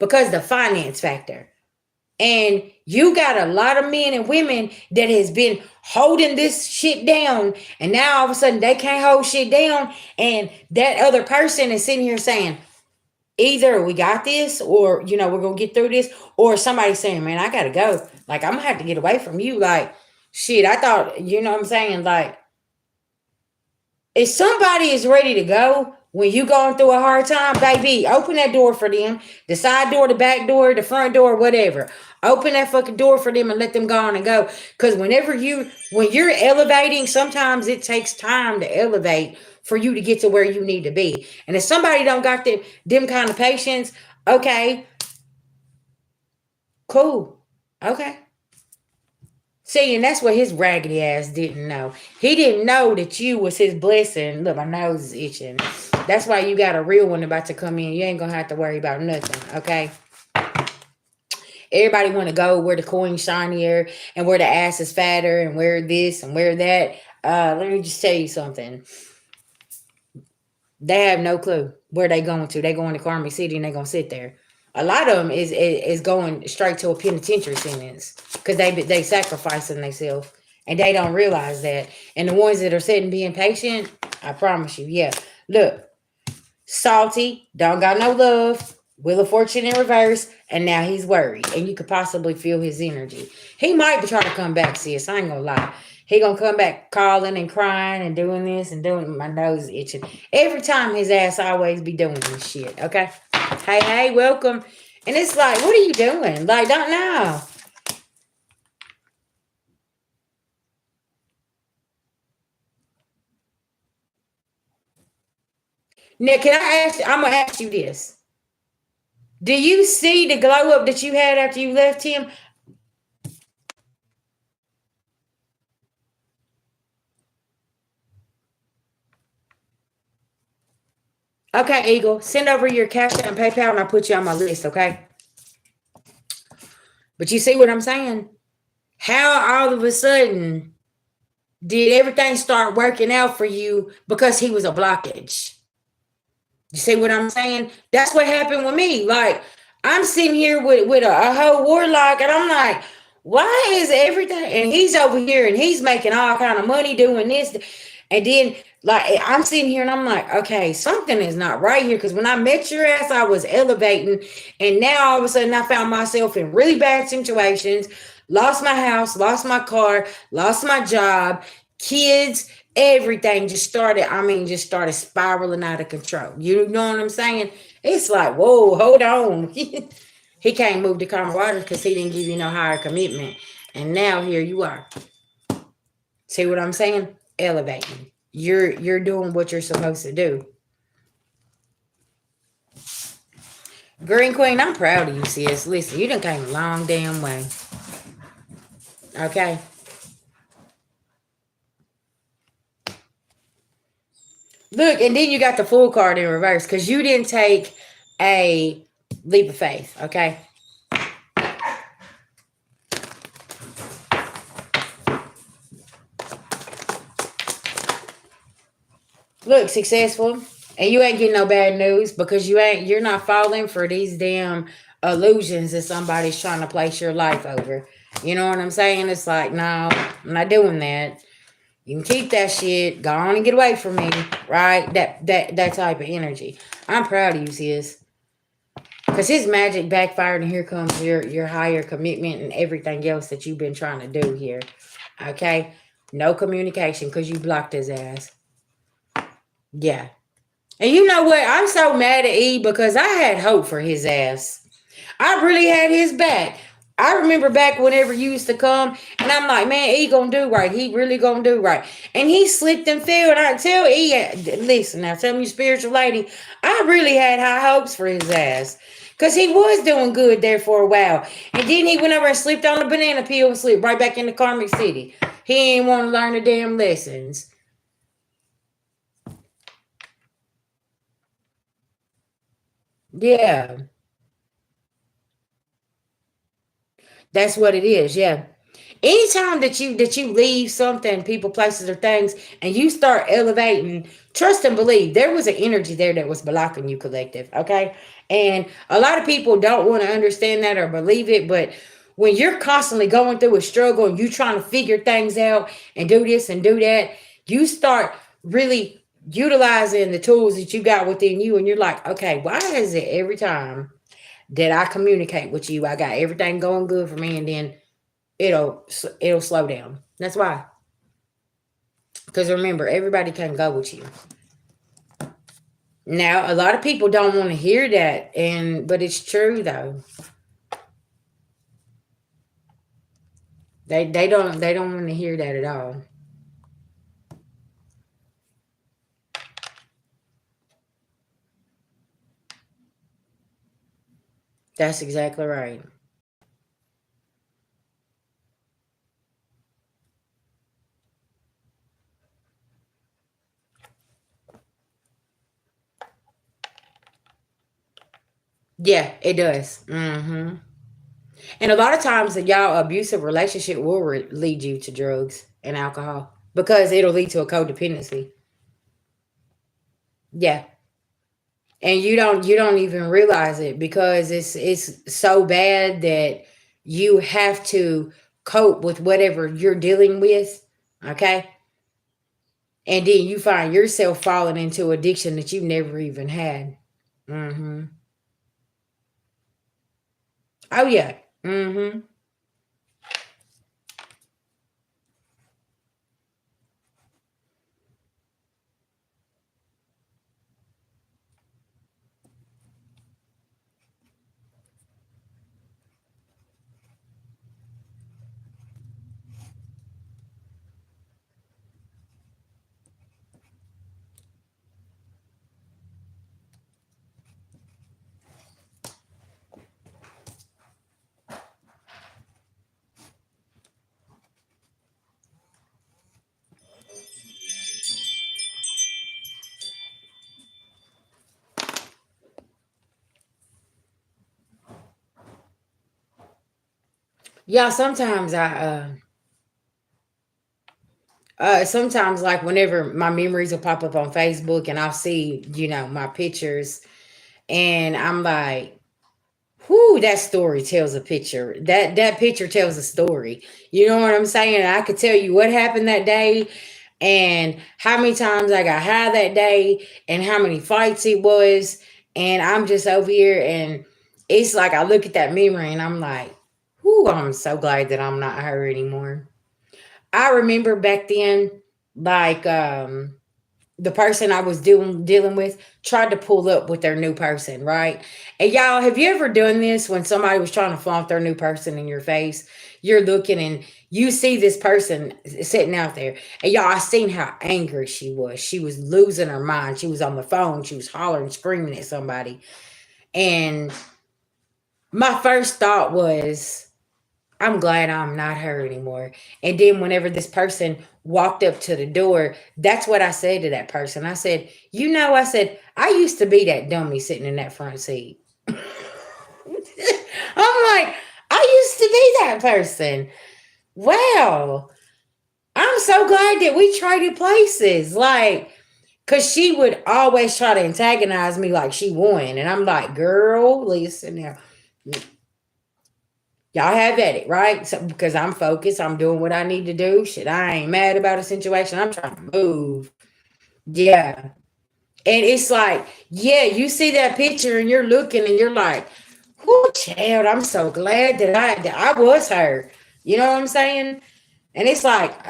because the finance factor. And you got a lot of men and women that has been holding this shit down, and now all of a sudden they can't hold shit down, and that other person is sitting here saying, either we got this, or we're gonna get through this, or somebody's saying, man, I gotta go. Like, I'm gonna have to get away from you. Like, shit, I thought, you know what I'm saying? Like, if somebody is ready to go when you going through a hard time, baby, open that door for them. The side door, the back door, the front door, whatever. Open that fucking door for them and let them go on and go. Because when you're elevating, sometimes it takes time to elevate for you to get to where you need to be. And if somebody don't got them kind of patience, okay, cool. Okay. See, and that's what his raggedy ass didn't know. He didn't know that you was his blessing. Look, my nose is itching. That's why you got a real one about to come in. You ain't gonna have to worry about nothing, okay? Everybody want to go where the coin's shinier and where the ass is fatter and where this and where that. Let me just tell you something. They have no clue where they going to. They going to Karmic City and they gonna sit there. A lot of them is going straight to a penitentiary sentence because they sacrificing themselves and they don't realize that. And the ones that are sitting being patient, I promise you, yeah. Look, salty, don't got no love, Wheel of Fortune in reverse, and now he's worried, and you could possibly feel his energy. He might be trying to come back, sis. I ain't gonna lie. He gonna come back calling and crying and doing this and doing, my nose itching. Every time his ass always be doing this shit, okay? Hey, welcome. And it's like, what are you doing? Like, don't know. Now, can I ask you, I'm gonna ask you this. Do you see the glow up that you had after you left him? Okay, Eagle, send over your Cash App and PayPal and I'll put you on my list, okay? But you see what I'm saying? How all of a sudden did everything start working out for you because he was a blockage? You see what I'm saying? That's what happened with me. Like, I'm sitting here with a whole warlock, and I'm like, why is everything? And he's over here, and he's making all kind of money doing this. And then, like, I'm sitting here, and I'm like, okay, something is not right here. Because when I met your ass, I was elevating. And now, all of a sudden, I found myself in really bad situations. Lost my house, lost my car, lost my job, kids, everything just started spiraling out of control. You know what I'm saying? It's like, whoa, hold on. He can't move the calm waters because he didn't give you no higher commitment. And now here you are. See what I'm saying? Elevating. You're doing what you're supposed to do. Green Queen, I'm proud of you, sis. Listen, you done came a long damn way. Okay? Look, and then you got the Fool card in reverse because you didn't take a leap of faith, okay? Look, successful, and you ain't getting no bad news because you're not falling for these damn illusions that somebody's trying to place your life over. You know what I'm saying? It's like, no, I'm not doing that. You can keep that shit. Go on and get away from me, right? That type of energy. I'm proud of you, sis. Because his magic backfired, and here comes your higher commitment and everything else that you've been trying to do here. Okay? No communication because you blocked his ass. Yeah. And you know what? I'm so mad at E because I had hope for his ass. I really had his back. I remember back whenever you used to come, and I'm like, man, he gonna do right. He really gonna do right. And he slipped and fell. And I tell E, listen, now tell me, spiritual lady, I really had high hopes for his ass. Because he was doing good there for a while. And then he went over and slipped on the banana peel and slipped right back into Karmic City. He ain't want to learn the damn lessons. Yeah. That's what it is. Yeah. Anytime that you leave something, people, places, or things, and you start elevating, trust and believe there was an energy there that was blocking you, collective. Okay. And a lot of people don't want to understand that or believe it, but when you're constantly going through a struggle and you trying to figure things out and do this and do that, you start really utilizing the tools that you got within you, and you're like, okay, why is it every time that I communicate with you, I got everything going good for me, and then it'll slow down. That's why. Because remember, everybody can't go with you. Now, a lot of people don't want to hear that, but it's true though. They don't want to hear that at all. That's exactly right. Yeah, it does. And a lot of times, y'all abusive relationship will lead you to drugs and alcohol because it'll lead to a codependency. Yeah, and you don't even realize it because it's so bad that you have to cope with whatever you're dealing with. Okay, and then you find yourself falling into addiction that you never even had. Mm-hmm. Oh yeah. Mm-hmm. Yeah, sometimes, like, whenever my memories will pop up on Facebook and I'll see, my pictures, and I'm like, whoo, that story tells a picture. That picture tells a story. You know what I'm saying? I could tell you what happened that day and how many times I got high that day and how many fights it was. And I'm just over here, and it's like I look at that memory and I'm like, whoo, I'm so glad that I'm not her anymore. I remember back then, like, the person I was dealing with tried to pull up with their new person, right? And y'all, have you ever done this when somebody was trying to flaunt their new person in your face? You're looking and you see this person sitting out there. And y'all, I seen how angry she was. She was losing her mind. She was on the phone. She was hollering, screaming at somebody. And my first thought was, I'm glad I'm not her anymore. And then whenever this person walked up to the door, that's what I said to that person. I said, I said, I used to be that dummy sitting in that front seat. I'm like, I used to be that person. Wow. I'm so glad that we traded places. Like, because she would always try to antagonize me like she won. And I'm like, girl, listen now. Y'all have at it, right? So, because I'm focused, I'm doing what I need to do. Shit, I ain't mad about a situation. I'm trying to move. Yeah. And it's like, yeah, you see that picture and you're looking and you're like, whoo, child, I'm so glad that I was her. You know what I'm saying? And it's like,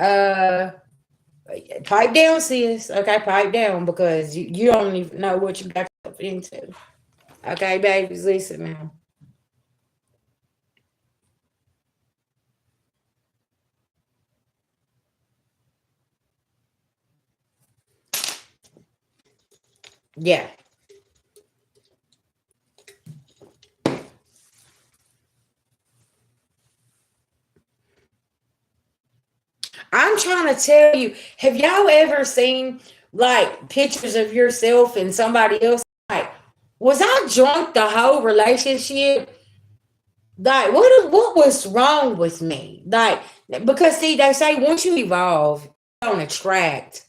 pipe down, sis. Okay, pipe down because you don't even know what you got yourself into. Okay, babies, listen now. Yeah. I'm trying to tell you, have y'all ever seen like pictures of yourself and somebody else? Like, was I drunk the whole relationship? Like, what was wrong with me? Like, because see, they say once you evolve, you don't attract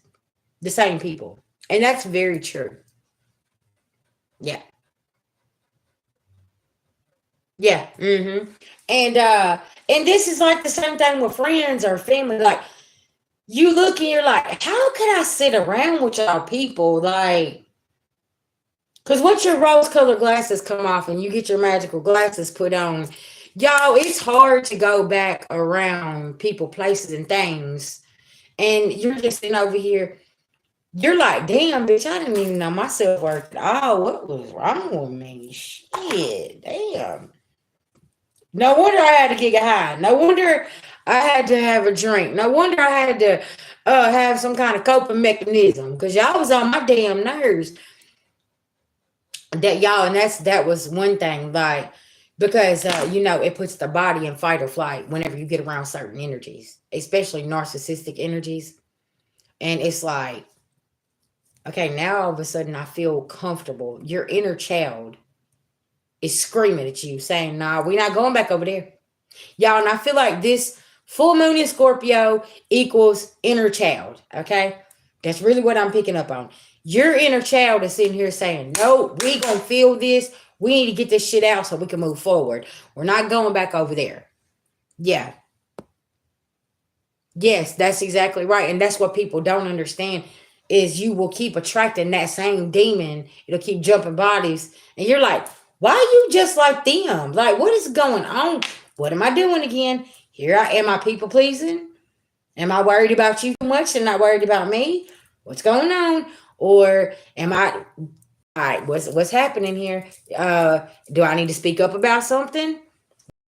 the same people. And that's very true. Yeah. Yeah. And this is like the same thing with friends or family. Like you look and you're like, how can I sit around with y'all people? Like, because once your rose colored glasses come off and you get your magical glasses put on, y'all, it's hard to go back around people, places, and things. And you're just sitting over here. You're like, damn, bitch, I didn't even know my self worth at all. What was wrong with me? Shit, damn. No wonder I had to get high. No wonder I had to have a drink. No wonder I had to have some kind of coping mechanism because y'all was on my damn nerves. That y'all, and that was one thing, like because it puts the body in fight or flight whenever you get around certain energies, especially narcissistic energies, and it's like, okay, now all of a sudden I feel comfortable. Your inner child is screaming at you, saying, "Nah, we're not going back over there." Y'all, and I feel like this full moon in Scorpio equals inner child. Okay. That's really what I'm picking up on. Your inner child is sitting here saying, no, we gonna feel this. We need to get this shit out so we can move forward. We're not going back over there. Yeah. Yes, that's exactly right. And that's what people don't understand is you will keep attracting that same demon. It'll keep jumping bodies. And you're like, why are you just like them? Like, what is going on? What am I doing again? Here I am. I people pleasing? Am I worried about you too much and not worried about me? What's going on? Or am I all right, what's happening here? Do I need to speak up about something?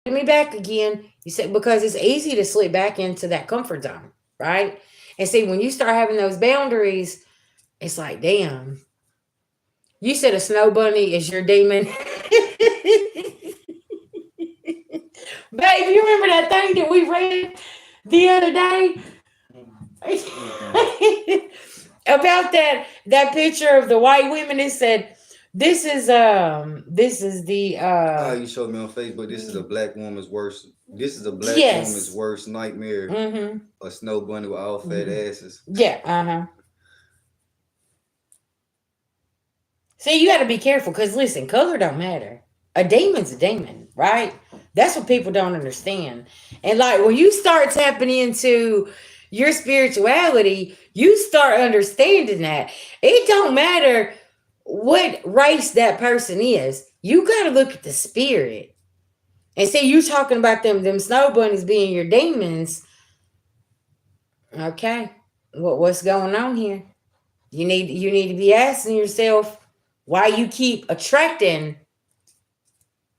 Get me back again. You said because it's easy to slip back into that comfort zone, right? And see, when you start having those boundaries, it's like, damn. You said a snow bunny is your demon. Babe, you remember that thing that we read the other day? About that picture of the white women, it said, this is the You showed me on Facebook. This is a black woman's worst. This is a black woman's yes. worst nightmare. Mm-hmm. A snow bunny with all fat asses. Yeah, uh-huh. See, you got to be careful because listen, color don't matter. A demon's a demon, right? That's what people don't understand. And like when you start tapping into your spirituality, you start understanding that it don't matter what race that person is. You got to look at the spirit. And see, you talking about them snow bunnies being your demons. Okay, what's going on here? You need to be asking yourself why you keep attracting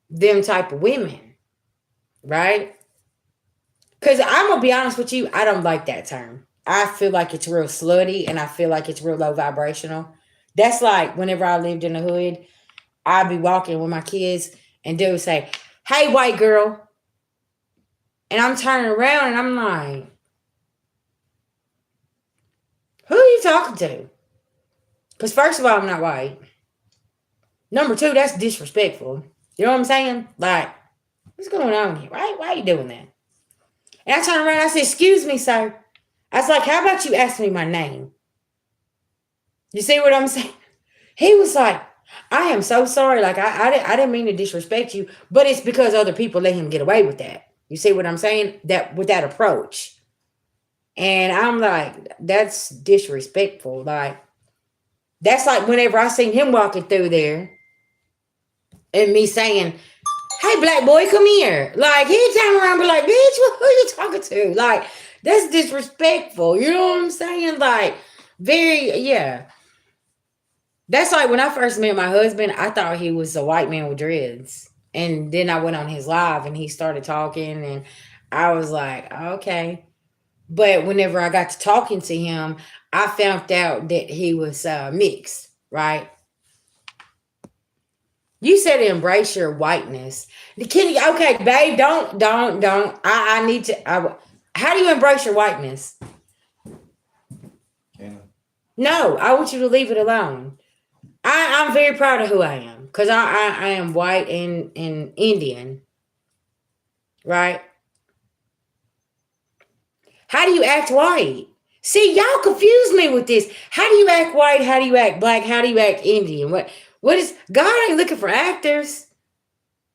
them type of women, right? Because I'm gonna be honest with you, I don't like that term. I feel like it's real slutty and I feel like it's real low vibrational. That's like whenever I lived in the hood, I'd be walking with my kids and dude would say, "Hey, white girl," and I'm turning around and I'm like, "Who are you talking to?" Because first of all, I'm not white. Number two, that's disrespectful. You know what I'm saying? Like, what's going on here? Why are you doing that? And I turned around and I said, "Excuse me, sir." I was like, "How about you ask me my name?" You see what I'm saying? He was like, I am so sorry. Like I didn't mean to disrespect you, but it's because other people let him get away with that. You see what I'm saying? That with that approach. And I'm like, that's disrespectful. Like that's like whenever I seen him walking through there and me saying, "Hey, black boy, come here." Like he turn around and be like, "Bitch, who are you talking to?" Like that's disrespectful. You know what I'm saying? Like very, yeah. That's like when I first met my husband, I thought he was a white man with dreads. And then I went on his live and he started talking and I was like, okay. But whenever I got to talking to him, I found out that he was mixed, right? You said embrace your whiteness. Kenny, okay, babe, don't. I need to. How do you embrace your whiteness? Can No, I want you to leave it alone. I'm very proud of who I am because I am white and Indian, right? How do you act white? See, y'all confuse me with this. How do you act white? How do you act black? How do you act Indian? What is God ain't looking for actors.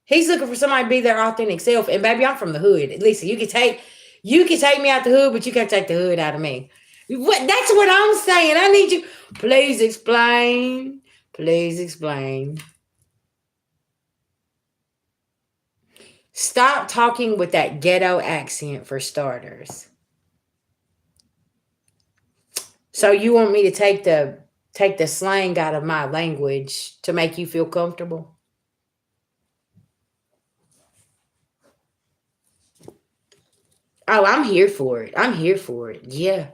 He's looking for somebody to be their authentic self. And baby, I'm from the hood. Listen, you can take me out the hood, but you can't take the hood out of me. That's what I'm saying. I need you. Please explain. Please explain. Stop talking with that ghetto accent for starters. So you want me to take the slang out of my language to make you feel comfortable? Oh, I'm here for it. I'm here for it. Yeah.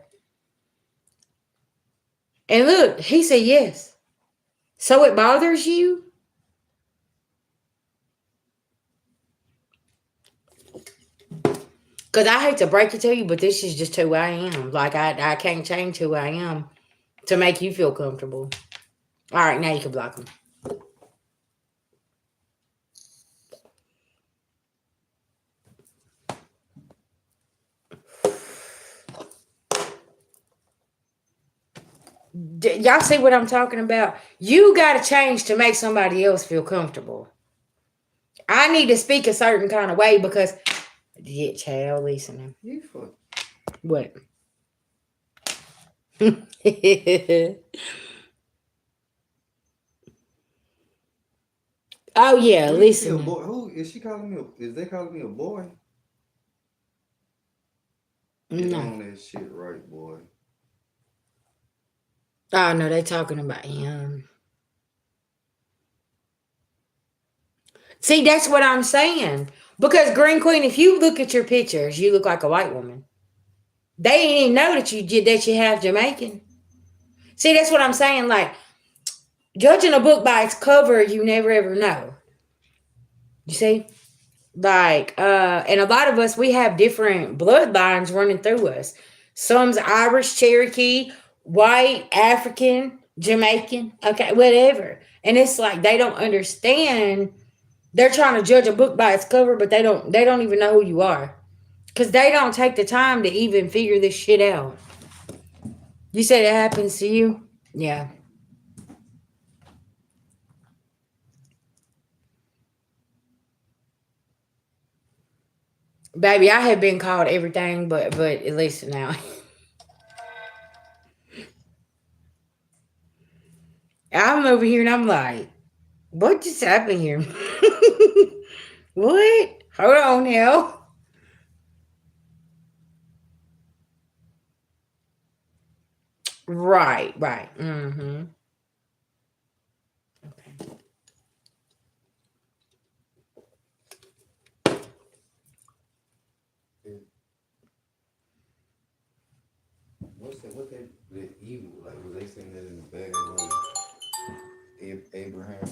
And look, he said yes. So it bothers you? Because I hate to break it to you, but this is just who I am. Like, I can't change who I am to make you feel comfortable. All right, now you can block them. Y'all see what I'm talking about? You got to change to make somebody else feel comfortable. I need to speak a certain kind of way because, yeah, child, listening. you fuck. What? Oh yeah, Who is she a listening. boy? Who is she calling me? Is they calling me a boy? Get No. on that shit right, boy. Oh no, they talking about him. See, that's what I'm saying. Because Green Queen, if you look at your pictures, you look like a white woman. They didn't even know that you have Jamaican. See, that's what I'm saying. Like judging a book by its cover, you never ever know. You see? Like, and a lot of us we have different bloodlines running through us. Some's Irish, Cherokee, white, African, Jamaican, okay, whatever. And it's like they don't understand. They're trying to judge a book by its cover, but they don't even know who you are. Cause they don't take the time to even figure this shit out. You said it happens to you? Yeah. Baby, I have been called everything but at least now. I'm over here and I'm like, what just happened here? What? Hold on now. Right, right. Mm-hmm. Okay. What they the evil like? Was they saying that in the bad way? Abraham.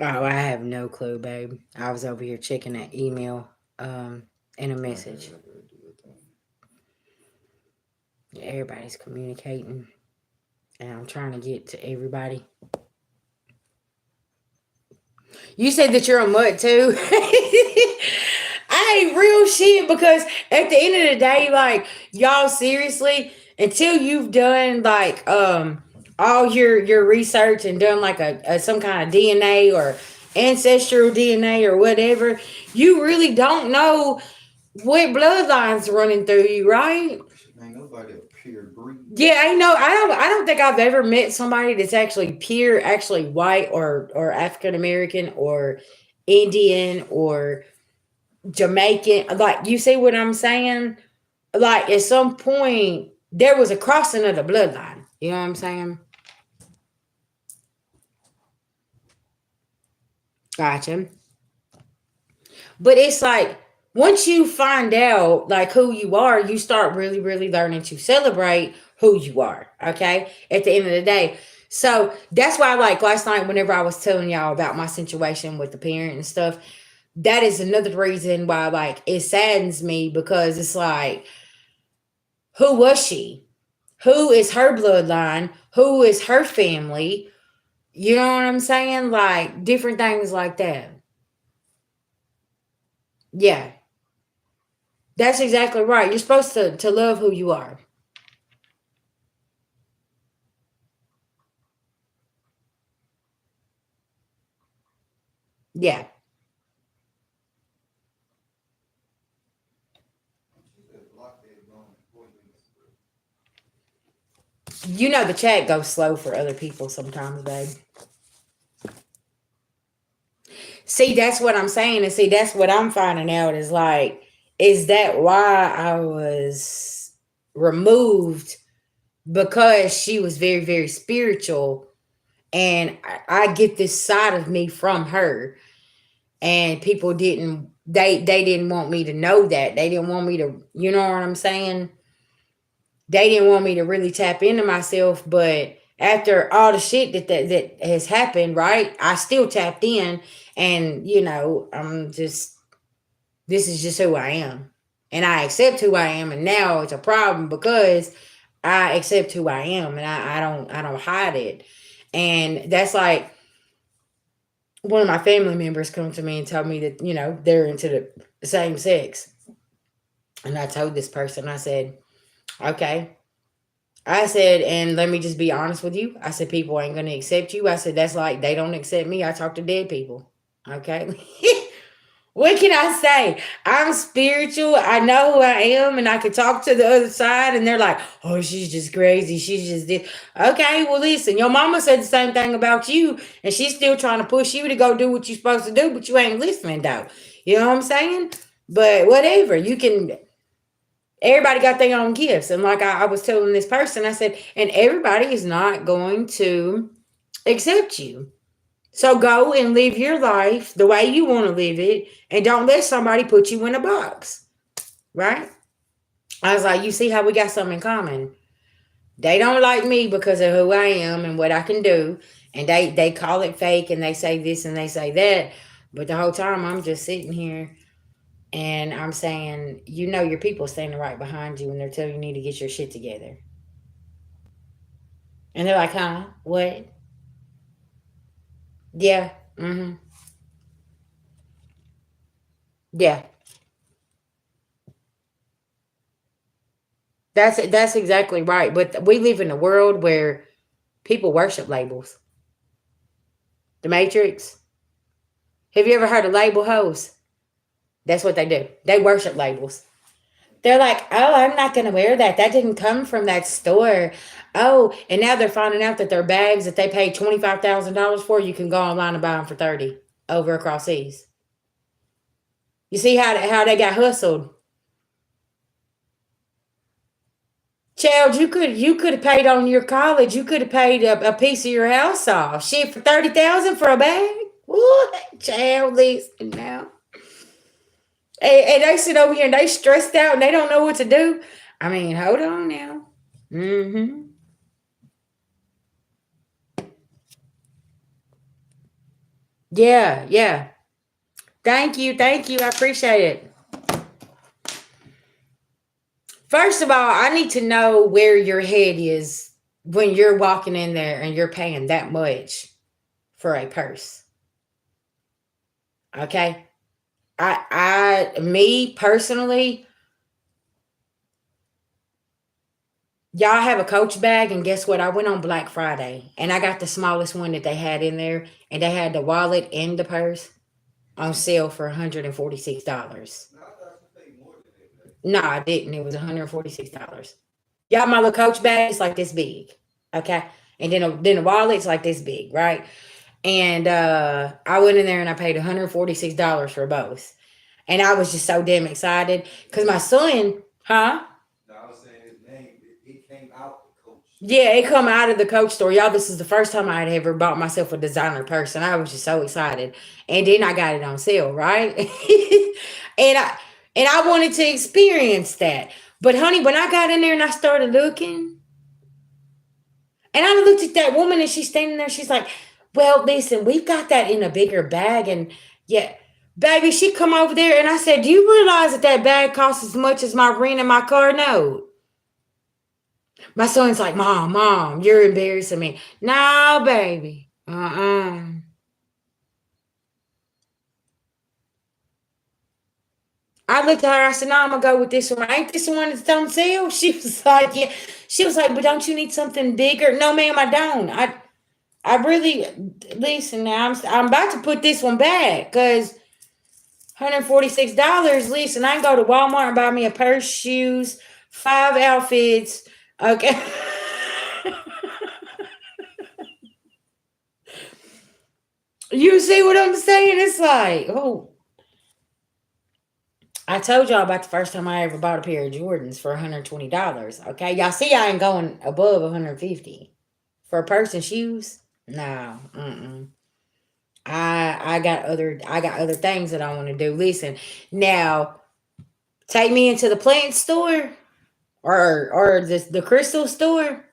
Oh, I have no clue, babe. I was over here checking that email and a message. Everybody's communicating. And I'm trying to get to everybody. You said that you're a mutt too. I ain't real shit because at the end of the day, like y'all seriously, until you've done like all your research and done like a some kind of DNA or ancestral DNA or whatever, you really don't know what bloodlines running through you, right? Ain't nobody a pure breed. Yeah, I know. I don't think I've ever met somebody that's actually pure, actually white or African American or Indian or Jamaican. Like, you see what I'm saying? Like, at some point there was a crossing of the bloodline. You know what I'm saying? Gotcha. But it's like once you find out like who you are, you start really, really learning to celebrate who you are. Okay. At the end of the day. So that's why, like last night, whenever I was telling y'all about my situation with the parent and stuff, that is another reason why like it saddens me, because it's like, who was she? Who is her bloodline? Who is her family? You know what I'm saying? Like different things like that. Yeah. That's exactly right. You're supposed to love who you are. Yeah. You know the chat goes slow for other people sometimes, babe. See, that's what I'm saying. And see, that's what I'm finding out is like, is that why I was removed? Because she was very, very spiritual. And I get this side of me from her. And people didn't, they didn't want me to know that. They didn't want me to, you know what I'm saying? They didn't want me to really tap into myself, but after all the shit that has happened, right? I still tapped in, and I'm just, this is just who I am, and I accept who I am, and now it's a problem because I accept who I am, and I don't hide it, and that's like one of my family members come to me and tell me that they're into the same sex, and I told this person, I said, okay. I said, and let me just be honest with you. I said, people ain't going to accept you. I said, that's like they don't accept me. I talk to dead people. Okay. What can I say? I'm spiritual. I know who I am, and I can talk to the other side, and they're like, oh, she's just crazy. She's just this. Okay, well, listen, your mama said the same thing about you, and she's still trying to push you to go do what you're supposed to do, but you ain't listening, though. You know what I'm saying? But whatever. You can, everybody got their own gifts. And like I was telling this person, I said, and everybody is not going to accept you. So go and live your life the way you want to live it, and don't let somebody put you in a box. Right? I was like, you see how we got something in common. They don't like me because of who I am and what I can do. And they call it fake, and they say this and they say that. But the whole time I'm just sitting here and I'm saying, your people standing right behind you, and they're telling you need to get your shit together. And they're like, huh? What? Yeah. Mm-hmm. Yeah. That's exactly right. But we live in a world where people worship labels. The Matrix. Have you ever heard of label hoes? That's what they do. They worship labels. They're like, oh, I'm not going to wear that. That didn't come from that store. Oh, and now they're finding out that their bags that they paid $25,000 for, you can go online and buy them for 30 over across seas. You see how they got hustled. Child, you could have paid on your college. You could have paid a piece of your house off. Shit, for 30,000 for a bag. What, child? Listen now. And they sit over here and they stressed out and they don't know what to do. I mean, hold on now. Mm-hmm. Yeah, yeah. Thank you, thank you. I appreciate it. First of all, I need to know where your head is when you're walking in there and you're paying that much for a purse. Okay. Me personally, Y'all have a Coach bag, and guess what? I went on Black Friday, and I got the smallest one that they had in there, and they had the wallet and the purse on sale for $146. No, I thought you paid more than that. No, I didn't. It was $146. Y'all, my little Coach bag is like this big, okay, and then the wallet's like this big, right? And I went in there and I paid $146 for both, and I was just so damn excited because my son, huh? No, I was saying his name. It came out the coach. Yeah, it come out of the Coach store. Y'all, this is the first time I had ever bought myself a designer purse, and I was just so excited. And then I got it on sale, right? and I and I wanted to experience that. But honey, when I got in there and I started looking, and I looked at that woman and she's standing there, she's like, "Well, listen, we've got that in a bigger bag." And yeah, baby, she come over there and I said, "Do you realize that that bag costs as much as my rent and my car note?" My son's like, Mom, you're embarrassing me. No, baby. I looked at her, I said, no, I'm gonna go with this one. Ain't this the one that's on sale? She was like, yeah. She was like, but don't you need something bigger? No, ma'am, I don't. I really listen now. I'm about to put this one back because $146. Listen, I can go to Walmart and buy me a purse, shoes, 5 outfits. Okay. You see what I'm saying? It's like, oh, I told y'all about the first time I ever bought a pair of Jordans for $120. Okay, y'all see, I ain't going above 150 for a purse and shoes. No, I got other things that I want to do. Listen, now take me into the plant store or the crystal store,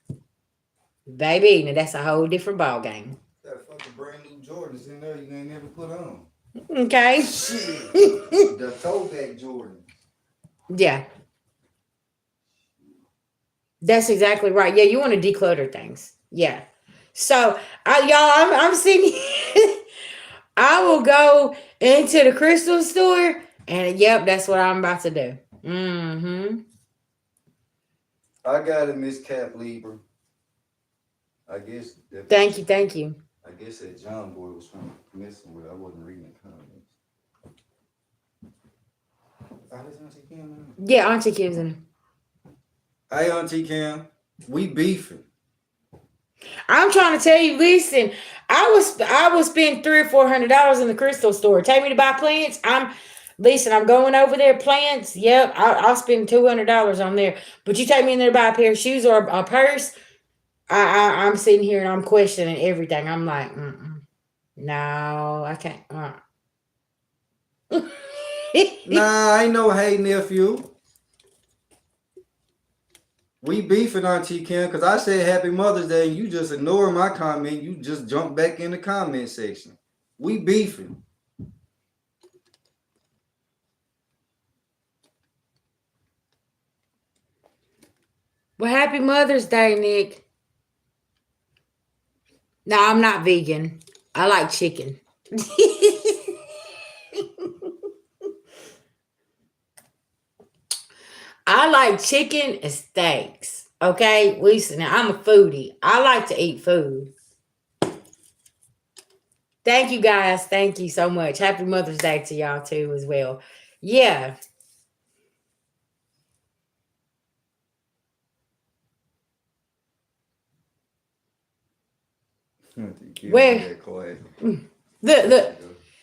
baby. Now that's a whole different ball game. Got fucking brand new Jordans in there you ain't never put on. Okay. Shit. The throwback Jordans. Yeah, that's exactly right. Yeah, you want to declutter things. Yeah. So, I'm sitting here. I will go into the crystal store, and yep, that's what I'm about to do. I got it, Miss Cap Libra. I guess Thank you, thank you. I guess that John boy was trying to messing with it. I wasn't reading the comments. Oh, this Auntie Kim. Yeah, Auntie Kim's in it. Hey, Auntie Kim. We beefing. I'm trying to tell you. Listen, I was spend $300 or $400 in the crystal store. Take me to buy plants. I'm going over there. Plants. Yep, I'll spend $200 on there. But you take me in there to buy a pair of shoes or a purse. I'm sitting here and I'm questioning everything. I'm like, no, I can't. Nah, ain't no hey nephew. We beefing, Auntie Kim, because I said Happy Mother's Day and you just ignore my comment. You just jump back in the comment section. We beefing. Well, happy Mother's Day, Nick. No, I'm not vegan. I like chicken. I like chicken and steaks. Okay, listen. Now, I'm a foodie. I like to eat food. Thank you guys. Thank you so much. Happy Mother's Day to y'all too as well. Yeah. Where? Look.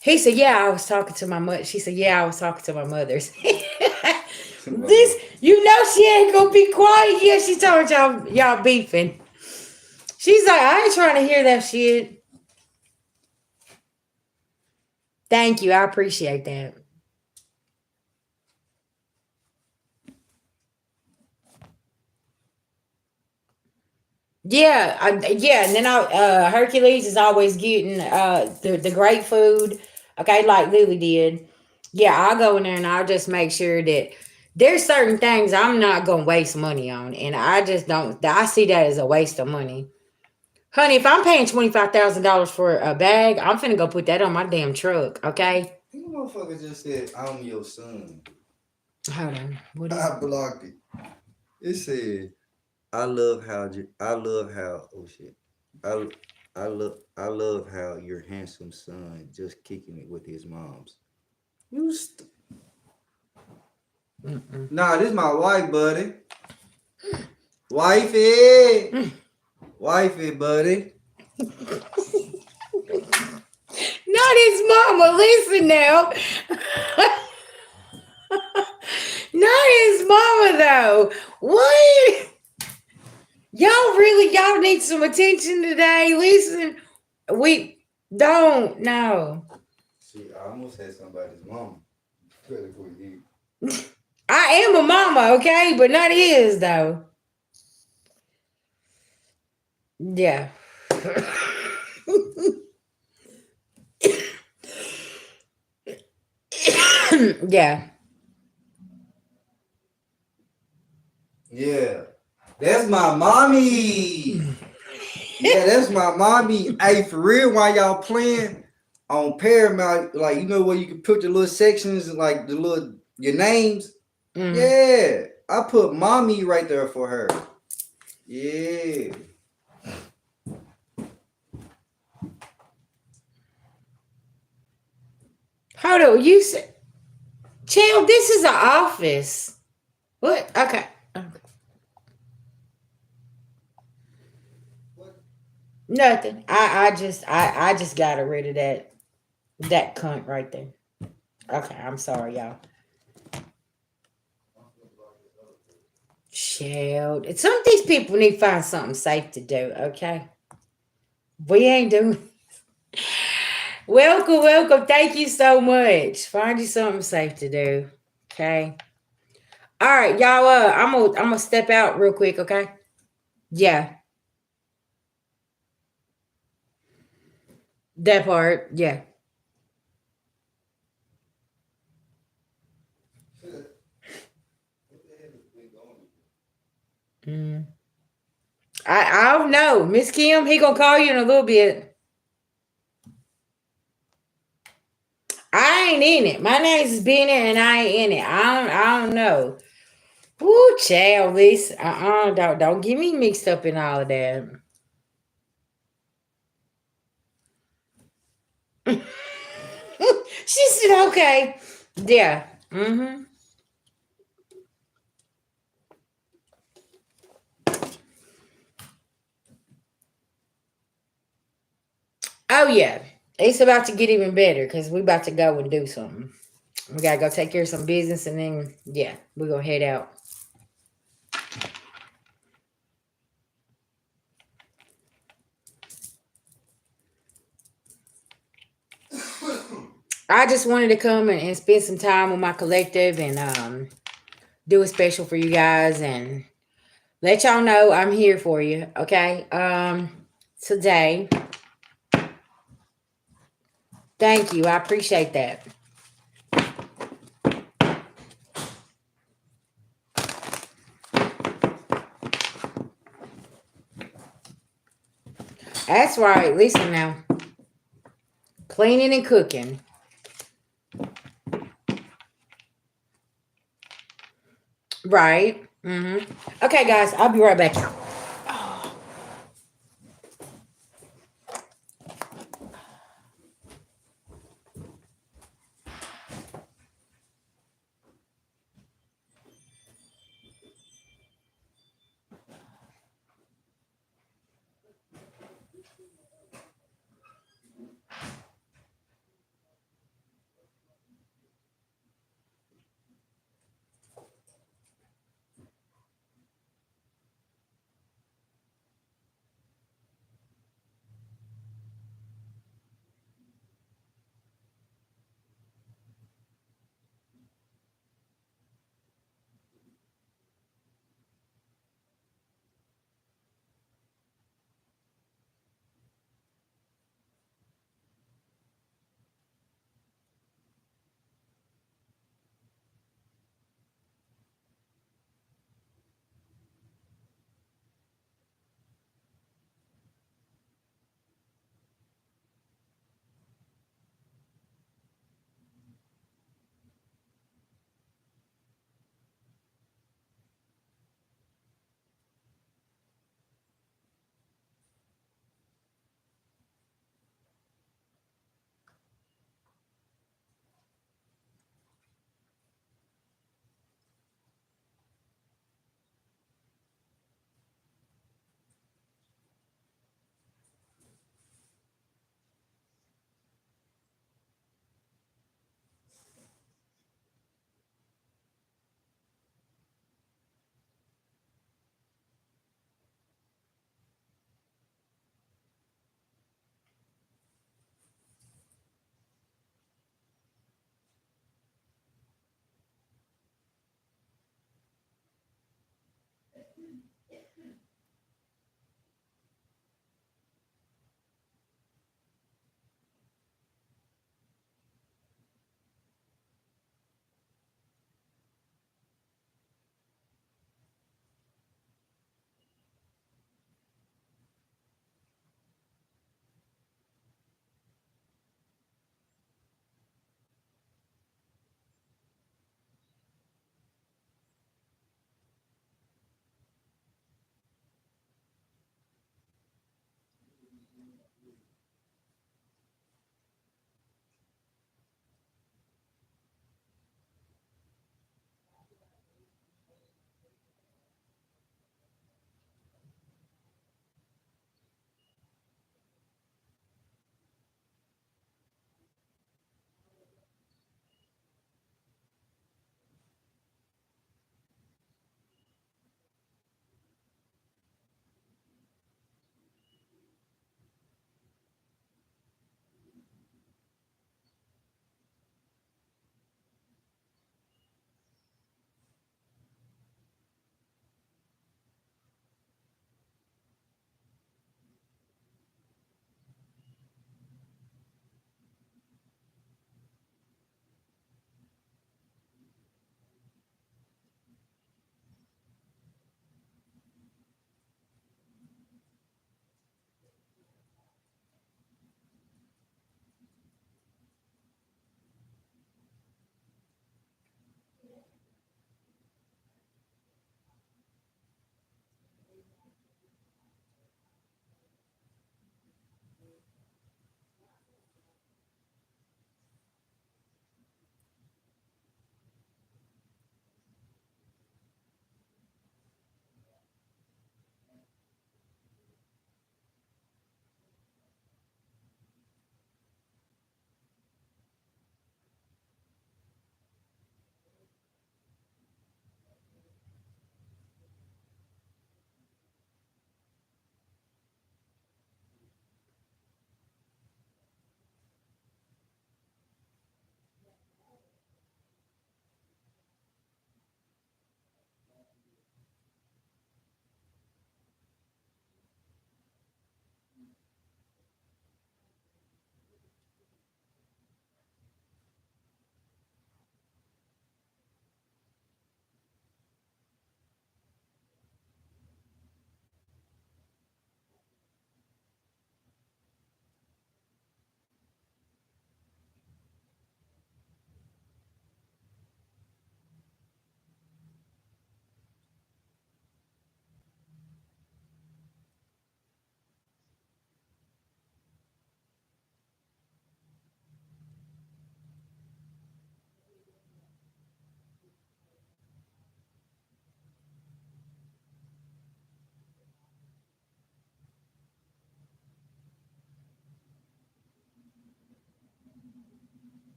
He said, "Yeah, I was talking to my mother." She said, "Yeah, I was talking to my mother's." This, she ain't gonna be quiet. Yeah, she told y'all beefing. She's like, I ain't trying to hear that shit. Thank you, I appreciate that. Yeah, and then Hercules is always getting the great food. Okay, like Lily did. Yeah, I'll go in there and I'll just make sure that there's certain things I'm not gonna waste money on, and I just don't. I see that as a waste of money, honey. If I'm paying $25,000 for a bag, I'm finna go put that on my damn truck. Okay. You motherfucker just said I'm your son. Hold on. What is I blocked it. It said I love how oh shit. I I love how your handsome son just kicking it with his moms. You Nah, this my wife, buddy. Wifey. Wifey, buddy. Not his mama. Listen now. Not his mama though. What? Y'all need some attention today. Listen, we don't know. See, I almost had somebody's mama. Better go eat. I am a mama, okay, but not his though. Yeah. Yeah. Yeah. That's my mommy. Yeah, that's my mommy. Hey, for real, while y'all playing on Paramount, like you know where you can put the little sections and like the little your names. Mhm. Yeah, I put mommy right there for her. Yeah. Hold on, you said, child, this is an office. What? Okay. Nothing. I just got rid of that cunt right there. Okay, I'm sorry, y'all. Child, some of these people need to find something safe to do. Okay, we ain't doing. Welcome, welcome. Thank you so much. Find you something safe to do. Okay. All right, y'all. I'm gonna step out real quick. Okay. Yeah, that part. Yeah. Mm. I don't know, Miss Kim. He gonna call you in a little bit. I ain't in it. My name's been in, and I ain't in it. I don't know. Woo, child, this. Don't get me mixed up in all of that. She said, okay. Yeah. Mm-hmm. Oh yeah. It's about to get even better because we about to go and do something. We gotta go take care of some business and then yeah, we're gonna head out. I just wanted to come and spend some time with my collective and do a special for you guys and let y'all know I'm here for you. Okay. Today. Thank you. I appreciate that. That's right. Listen now. Cleaning and cooking. Right. Okay, guys, I'll be right back.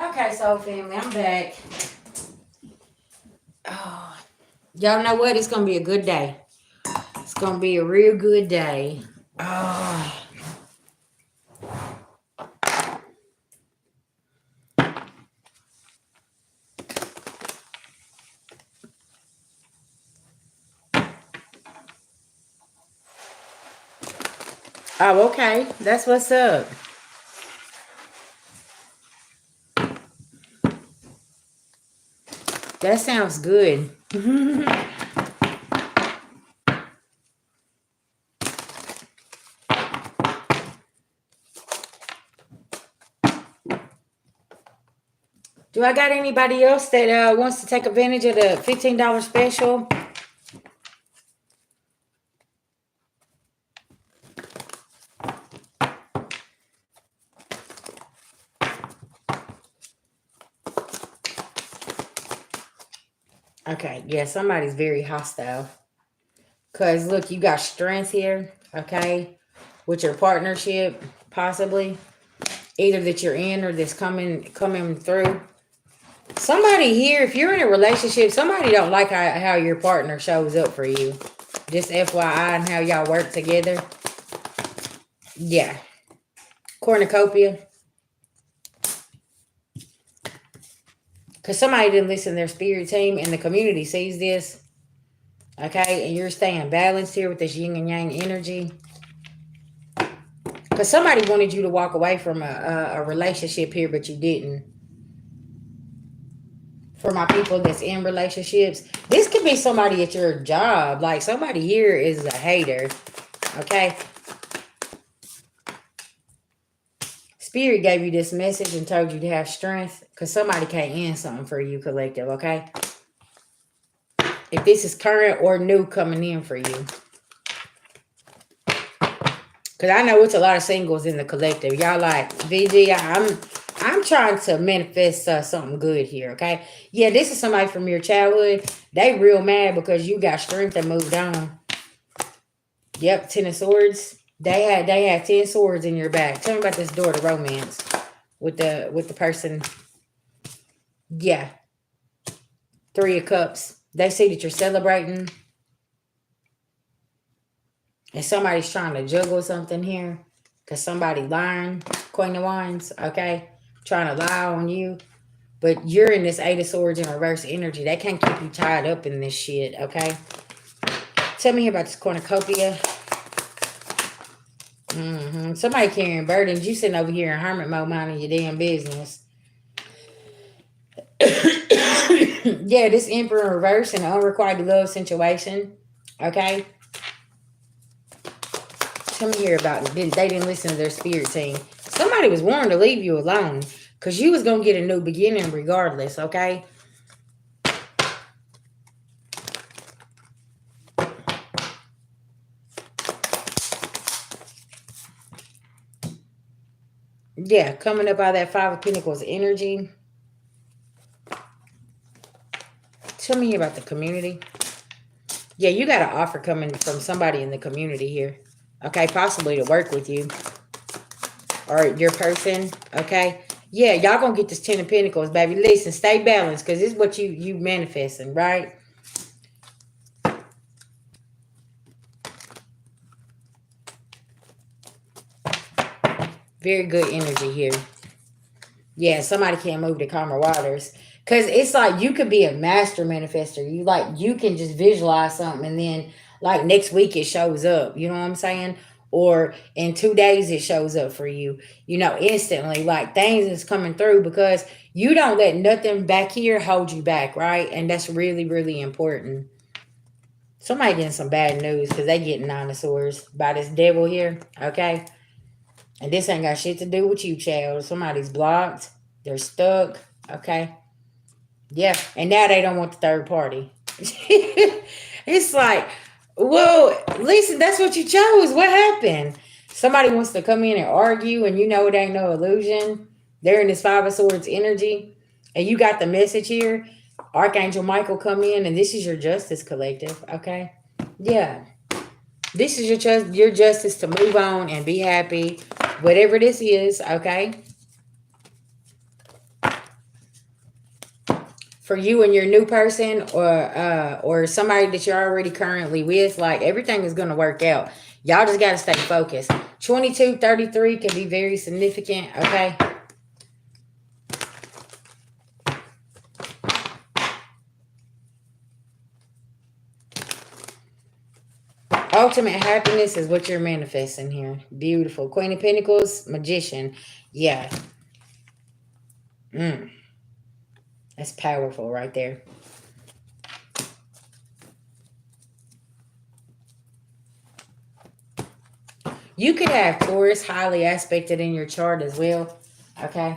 Okay, so family, I'm back. Oh, y'all know what? It's gonna be a good day. It's gonna be a real good day. Oh, oh, okay. That's what's up. That sounds good. Do I got anybody else that wants to take advantage of the $15 special? Okay, yeah, somebody's very hostile. Cause look, you got strength here, okay, with your partnership, possibly either that you're in or that's coming through. Somebody here, if you're in a relationship, somebody don't like how your partner shows up for you. Just FYI and how y'all work together. Yeah, cornucopia. Cause somebody didn't listen to their spirit team, and the community sees this. Okay, and you're staying balanced here with this yin and yang energy. Because somebody wanted you to walk away from a relationship here, but you didn't. For my people that's in relationships, this could be somebody at your job. Like somebody here is a hater. Okay. Spirit gave you this message and told you to have strength because somebody can't end something for you, collective. Okay. If this is current or new coming in for you. Because I know it's a lot of singles in the collective. Y'all like, VG, I'm trying to manifest something good here, okay? Yeah, this is somebody from your childhood. They real mad because you got strength and moved on. Yep, 10 of Swords. They had 10 swords in your back. Tell me about this door to romance with the person. Yeah. 3 of Cups. They see that you're celebrating. And somebody's trying to juggle something here. Because somebody lying. Queen of Wands, okay? Trying to lie on you. But you're in this 8 of Swords in reverse energy. They can't keep you tied up in this shit, okay? Tell me about this cornucopia. Somebody carrying burdens. You sitting over here in hermit mode minding your damn business. Yeah, this Emperor in reverse and unrequited love situation, okay? Tell me here about it. They didn't listen to their spirit team. Somebody was warned to leave you alone because you was going to get a new beginning regardless, okay? Yeah, coming up out of that 5 of Pentacles energy. Tell me about the community. Yeah, you got an offer coming from somebody in the community here. Okay, possibly to work with you. Or your person, okay? Yeah, y'all gonna get this 10 of Pentacles, baby. Listen, stay balanced, because this is what you manifesting, right? Very good energy here. Yeah, somebody can't move the calmer waters. Because it's like you could be a master manifester. You can just visualize something and then like next week it shows up. You know what I'm saying? Or in 2 days it shows up for you. You know, instantly. Like things is coming through because you don't let nothing back here hold you back, right? And that's really, really important. Somebody getting some bad news because they getting 9 of Swords by this devil here, okay? And this ain't got shit to do with you, child. Somebody's blocked. They're stuck. Okay. Yeah. And now they don't want the third party. It's like, well, listen, that's what you chose. What happened? Somebody wants to come in and argue and you know it ain't no illusion. They're in this 5 of Swords energy. And you got the message here. Archangel Michael come in and this is your justice collective. Okay. Yeah. This is your justice to move on and be happy. Whatever this is, okay? For you and your new person or somebody that you're already currently with, like everything is going to work out. Y'all just got to stay focused. 2233 can be very significant, okay? Ultimate happiness is what you're manifesting here. Beautiful. Queen of Pentacles, Magician. Yeah. That's powerful right there. You could have Taurus highly aspected in your chart as well. Okay.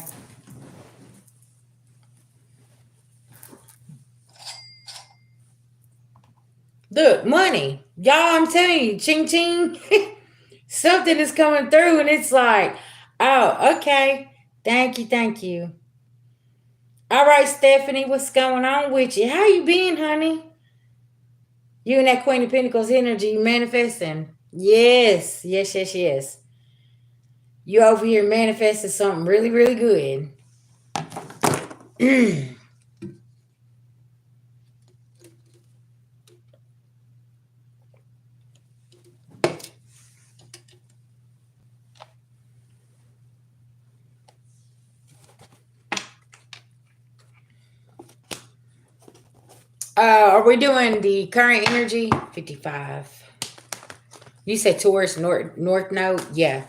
Look, money. Y'all, I'm telling you, ching ching. Something is coming through and it's like, oh, okay. Thank you, thank you. All right, Stephanie, what's going on with you? How you been, honey? You and that Queen of Pentacles energy manifesting. Yes, yes, yes, yes. You over here manifesting something really, really good. Are we doing the current energy? 55. You said Taurus North Node? Yeah.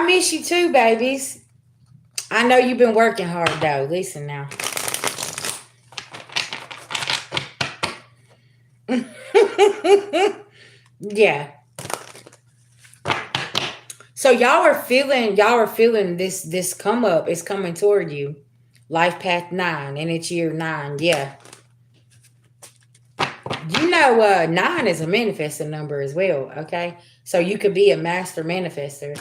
I miss you too, babies. I know you've been working hard though. Listen now. Yeah. So y'all are feeling this come up. It's coming toward you. Life path 9, and it's year 9. Yeah. You know, 9 is a manifesting number as well. Okay. So you could be a master manifester.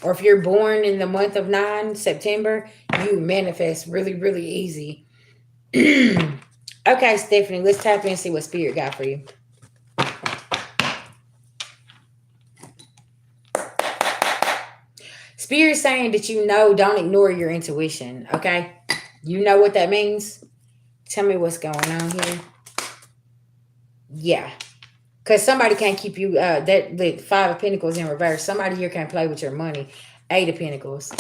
Or if you're born in the month of 9, September, you manifest really, really easy. Okay, Stephanie, let's tap in and see what spirit got for you. Spirit saying that don't ignore your intuition, okay? You know what that means? Tell me what's going on here. Yeah. Because somebody can't keep you, the 5 of Pentacles in reverse. Somebody here can't play with your money. 8 of Pentacles.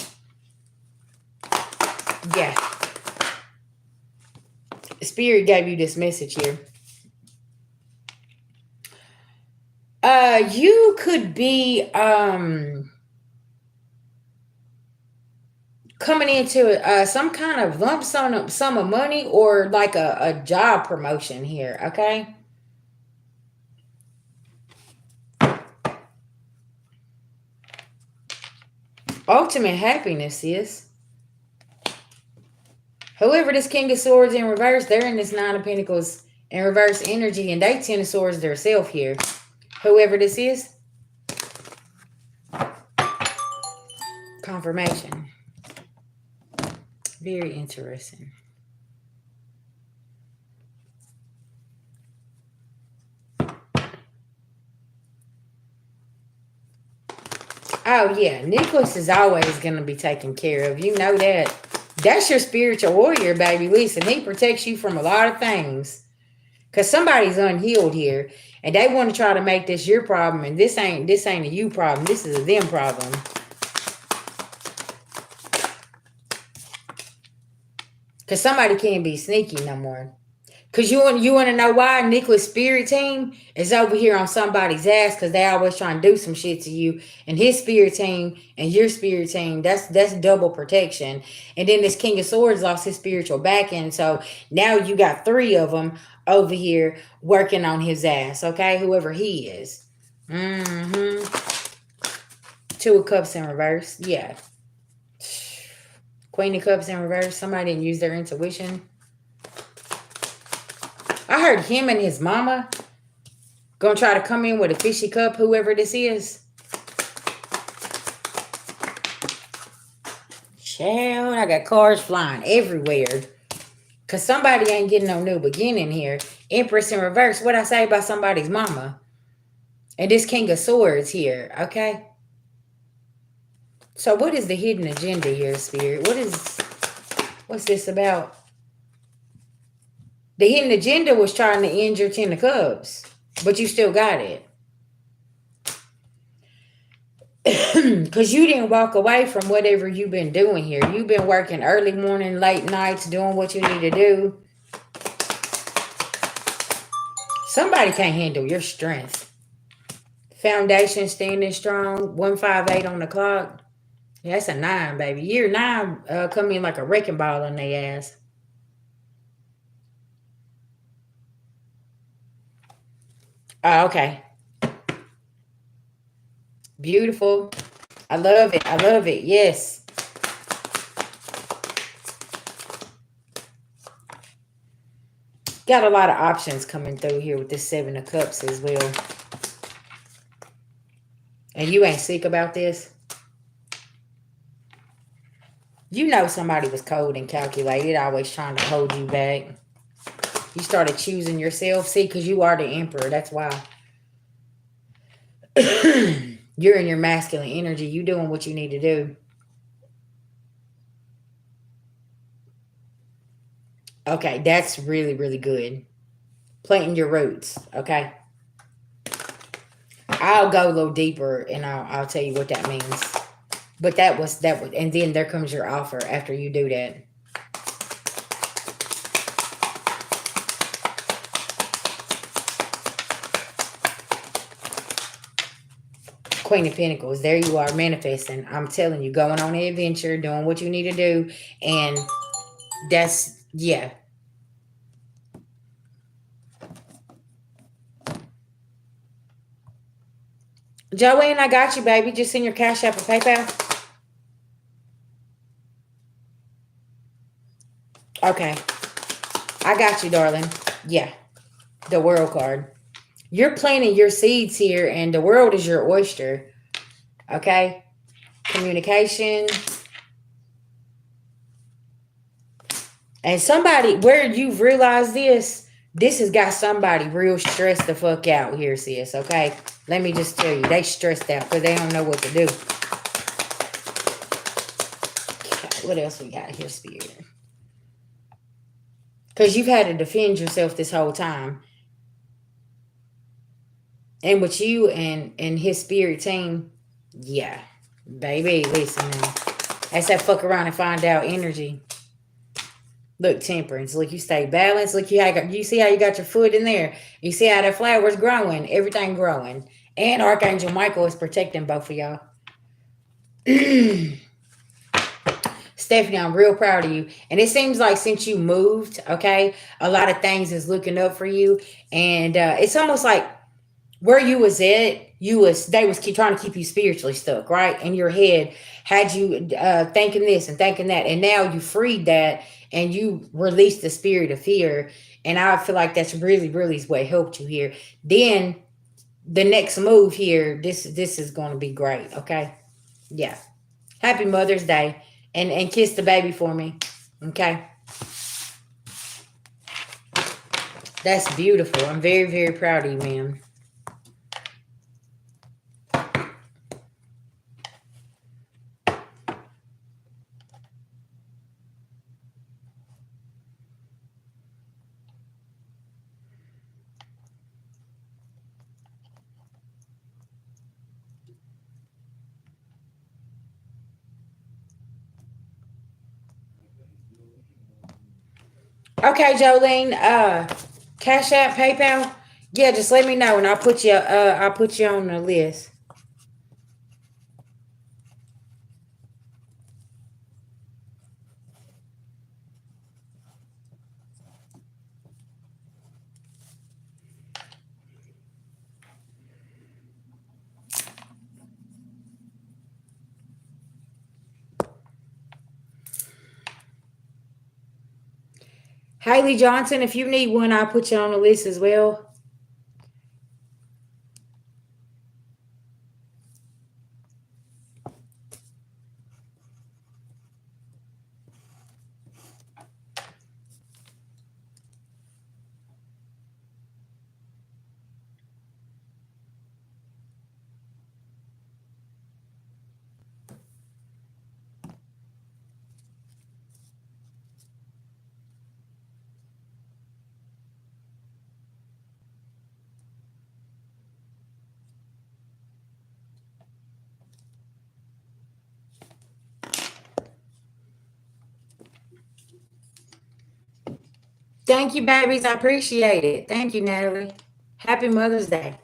Yeah. Spirit gave you this message here. You could be, coming into some kind of lump sum of money or like a job promotion here, okay? Ultimate happiness is. Whoever this King of Swords in reverse, they're in this 9 of Pentacles in reverse energy, and they 10 of Swords themselves here. Whoever this is. Confirmation. Very interesting. Oh, yeah. Nicholas is always going to be taken care of. You know that. That's your spiritual warrior, baby. Listen, he protects you from a lot of things. Because somebody's unhealed here. And they want to try to make this your problem. And this ain't a you problem. This is a them problem. Because somebody can't be sneaky no more. Because you want to know why Nicholas' spirit team is over here on somebody's ass, because they always trying to do some shit to you. And his spirit team and your spirit team, that's double protection. And then this King of Swords lost his spiritual backing. So now you got 3 of them over here working on his ass, okay? Whoever he is. 2 of Cups in reverse. Yeah. Queen of Cups in reverse. Somebody didn't use their intuition. I heard him and his mama gonna try to come in with a fishy cup, whoever this is. Child, I got cars flying everywhere. Because somebody ain't getting no new beginning here. Empress in reverse. What I say about somebody's mama? And this King of Swords here, okay? So what is the hidden agenda here, Spirit? What's this about? The hidden agenda was trying to end your 10 of Cups. But you still got it. Because you didn't walk away from whatever you've been doing here. You've been working early morning, late nights, doing what you need to do. Somebody can't handle your strength. Foundation standing strong. 158 on the clock. Yeah, that's a 9, baby. Year 9 come in like a wrecking ball on their ass. Oh, okay. Beautiful. I love it. I love it. Yes. Got a lot of options coming through here with this 7 of Cups as well. And you ain't sick about this? You know somebody was cold and calculated, always trying to hold you back. You started choosing yourself. See, because you are the Emperor. That's why. You're in your masculine energy. You doing what you need to do. Okay, that's really, really good. Planting your roots, okay? I'll go a little deeper and I'll tell you what that means. But that was, and then there comes your offer after you do that. Queen of Pentacles. There you are, manifesting. I'm telling you, going on an adventure, doing what you need to do. And that's, yeah. Joanne, I got you, baby. Just send your Cash App or PayPal. Okay. I got you, darling. Yeah. The World card. You're planting your seeds here, and the world is your oyster. Okay? Communication. And somebody, where you've realized this has got somebody real stressed the fuck out here, sis. Okay? Let me just tell you, they stressed out because they don't know what to do. Okay, what else we got here, Spirit? Because you've had to defend yourself this whole time. And with you and his spirit team, yeah. Baby, listen now. That's that fuck around and find out energy. Look, temperance. Look, you stay balanced. Look, you see how you got your foot in there. You see how that flower's growing. Everything growing. And Archangel Michael is protecting both of y'all. Stephanie, I'm real proud of you. And it seems like since you moved, okay, a lot of things is looking up for you. And it's almost like where you was at, they was trying to keep you spiritually stuck, right? In your head, had you thinking this and thinking that, and now you freed that and you released the spirit of fear. And I feel like that's really, really what helped you here. Then the next move here, this is going to be great, okay? Yeah. Happy Mother's Day, and kiss the baby for me, okay? That's beautiful. I'm very, very proud of you, ma'am. Okay, Jolene. Cash App, PayPal. Yeah, just let me know and I'll put you on the list. Haley Johnson, if you need one, I'll put you on the list as well. Thank you, babies. I appreciate it. Thank you, Natalie. Happy Mother's Day.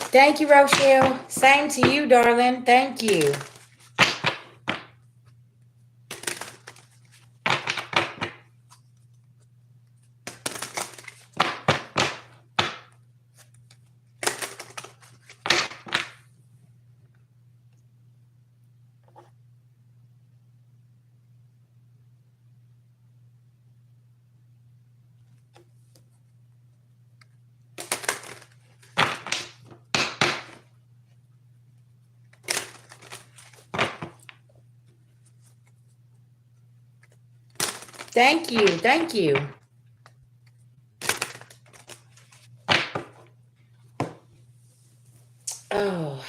Thank you, Rochelle. Same to you, darling. Thank you. Thank you. Thank you. Oh,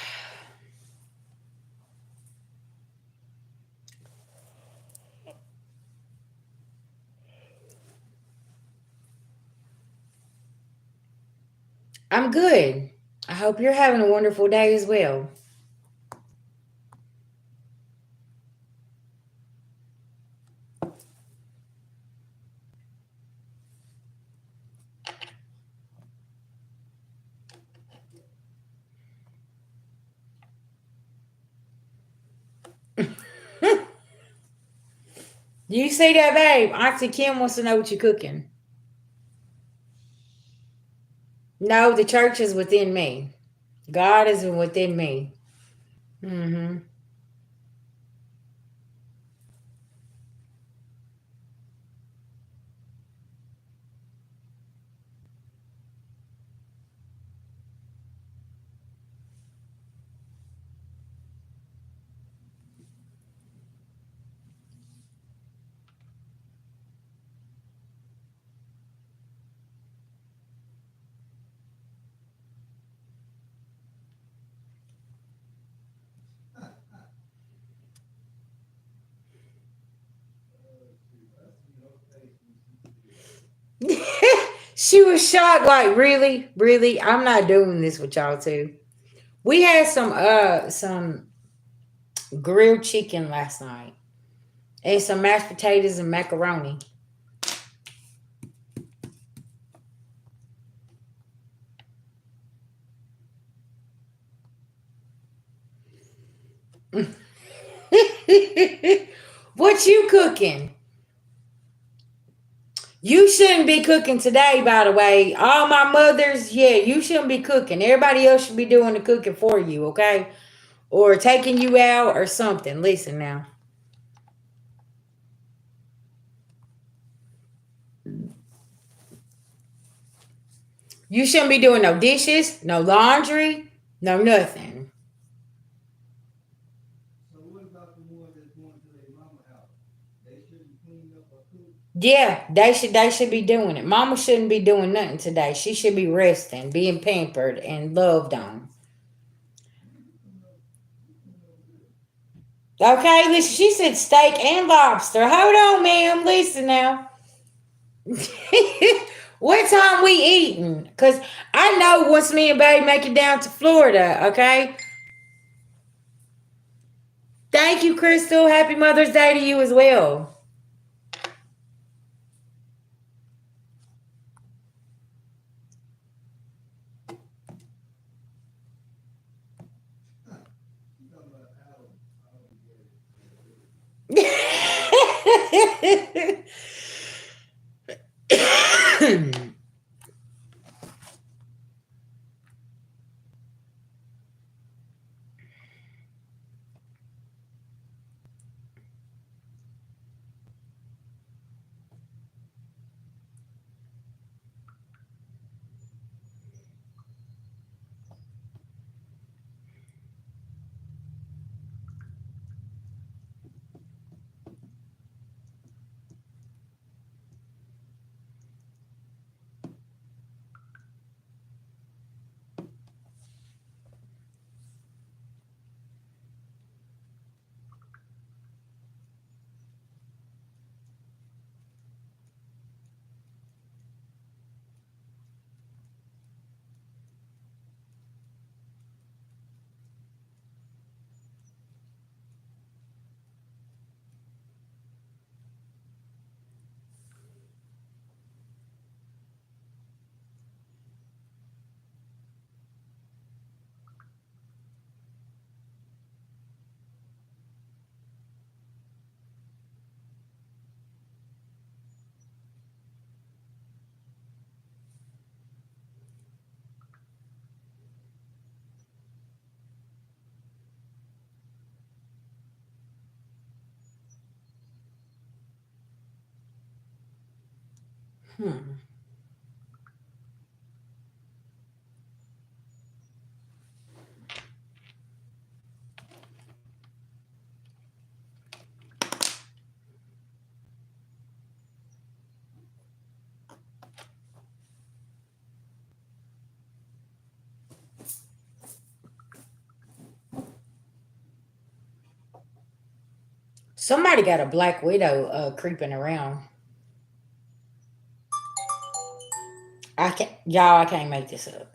I'm good. I hope you're having a wonderful day as well. You see that, babe? Auntie Kim wants to know what you're cooking. No, the church is within me. God is within me. Mm-hmm. She was shocked, like, really? Really? I'm not doing this with y'all too. We had some grilled chicken last night. And some mashed potatoes and macaroni. What you cooking? You shouldn't be cooking today, by the way. All my mothers, yeah, you shouldn't be cooking. Everybody else should be doing the cooking for you, okay? Or taking you out or something. Listen now. You shouldn't be doing no dishes, no laundry, no nothing. So what about the ones that's going to their mama house? They shouldn't clean up or cook. Yeah, they should be doing it. Mama shouldn't be doing nothing today. She should be resting, being pampered and loved on. Okay, listen, she said steak and lobster. Hold on, ma'am. Listen now. What time we eating? Cause I know once me and babe make it down to Florida, okay? Thank you, Crystal. Happy Mother's Day to you as well. Hmm. Somebody got a black widow creeping around. I can't make this up.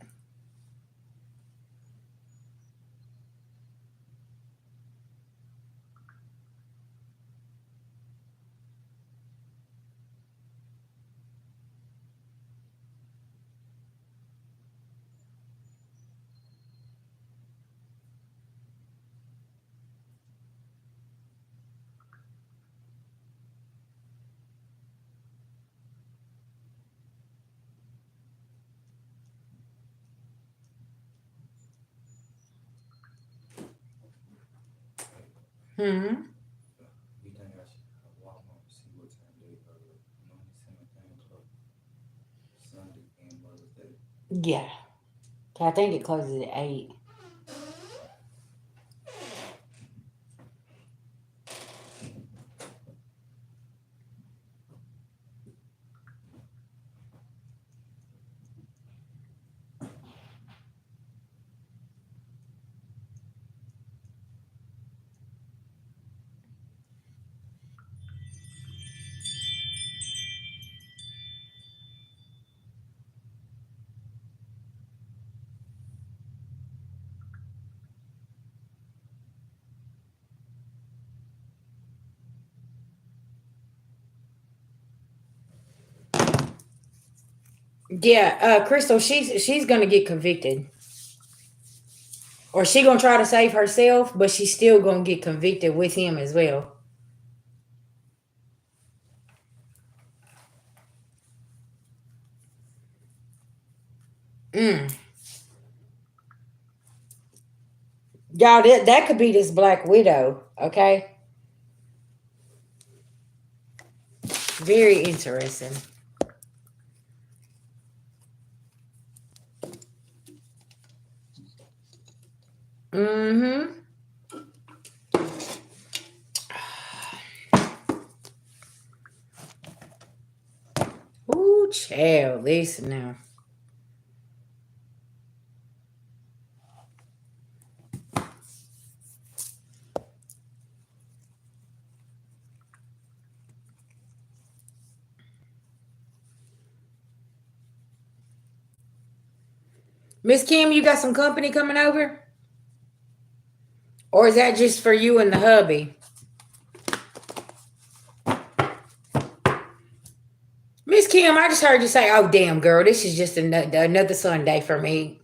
Hmm. You think I should walk on to see what time they Monday, Sunday, and Mother's Day. Yeah. I think it closes at 8. Yeah, Crystal, she's gonna get convicted. Or she gonna try to save herself, but she's still gonna get convicted with him as well. Mm. Y'all, that could be this Black Widow, okay? Very interesting. Mm-hmm. Ooh, child, listen now. Miss Kim, you got some company coming over? Or is that just for you and the hubby? Miss Kim, I just heard you say, oh, damn, girl, this is just another Sunday for me.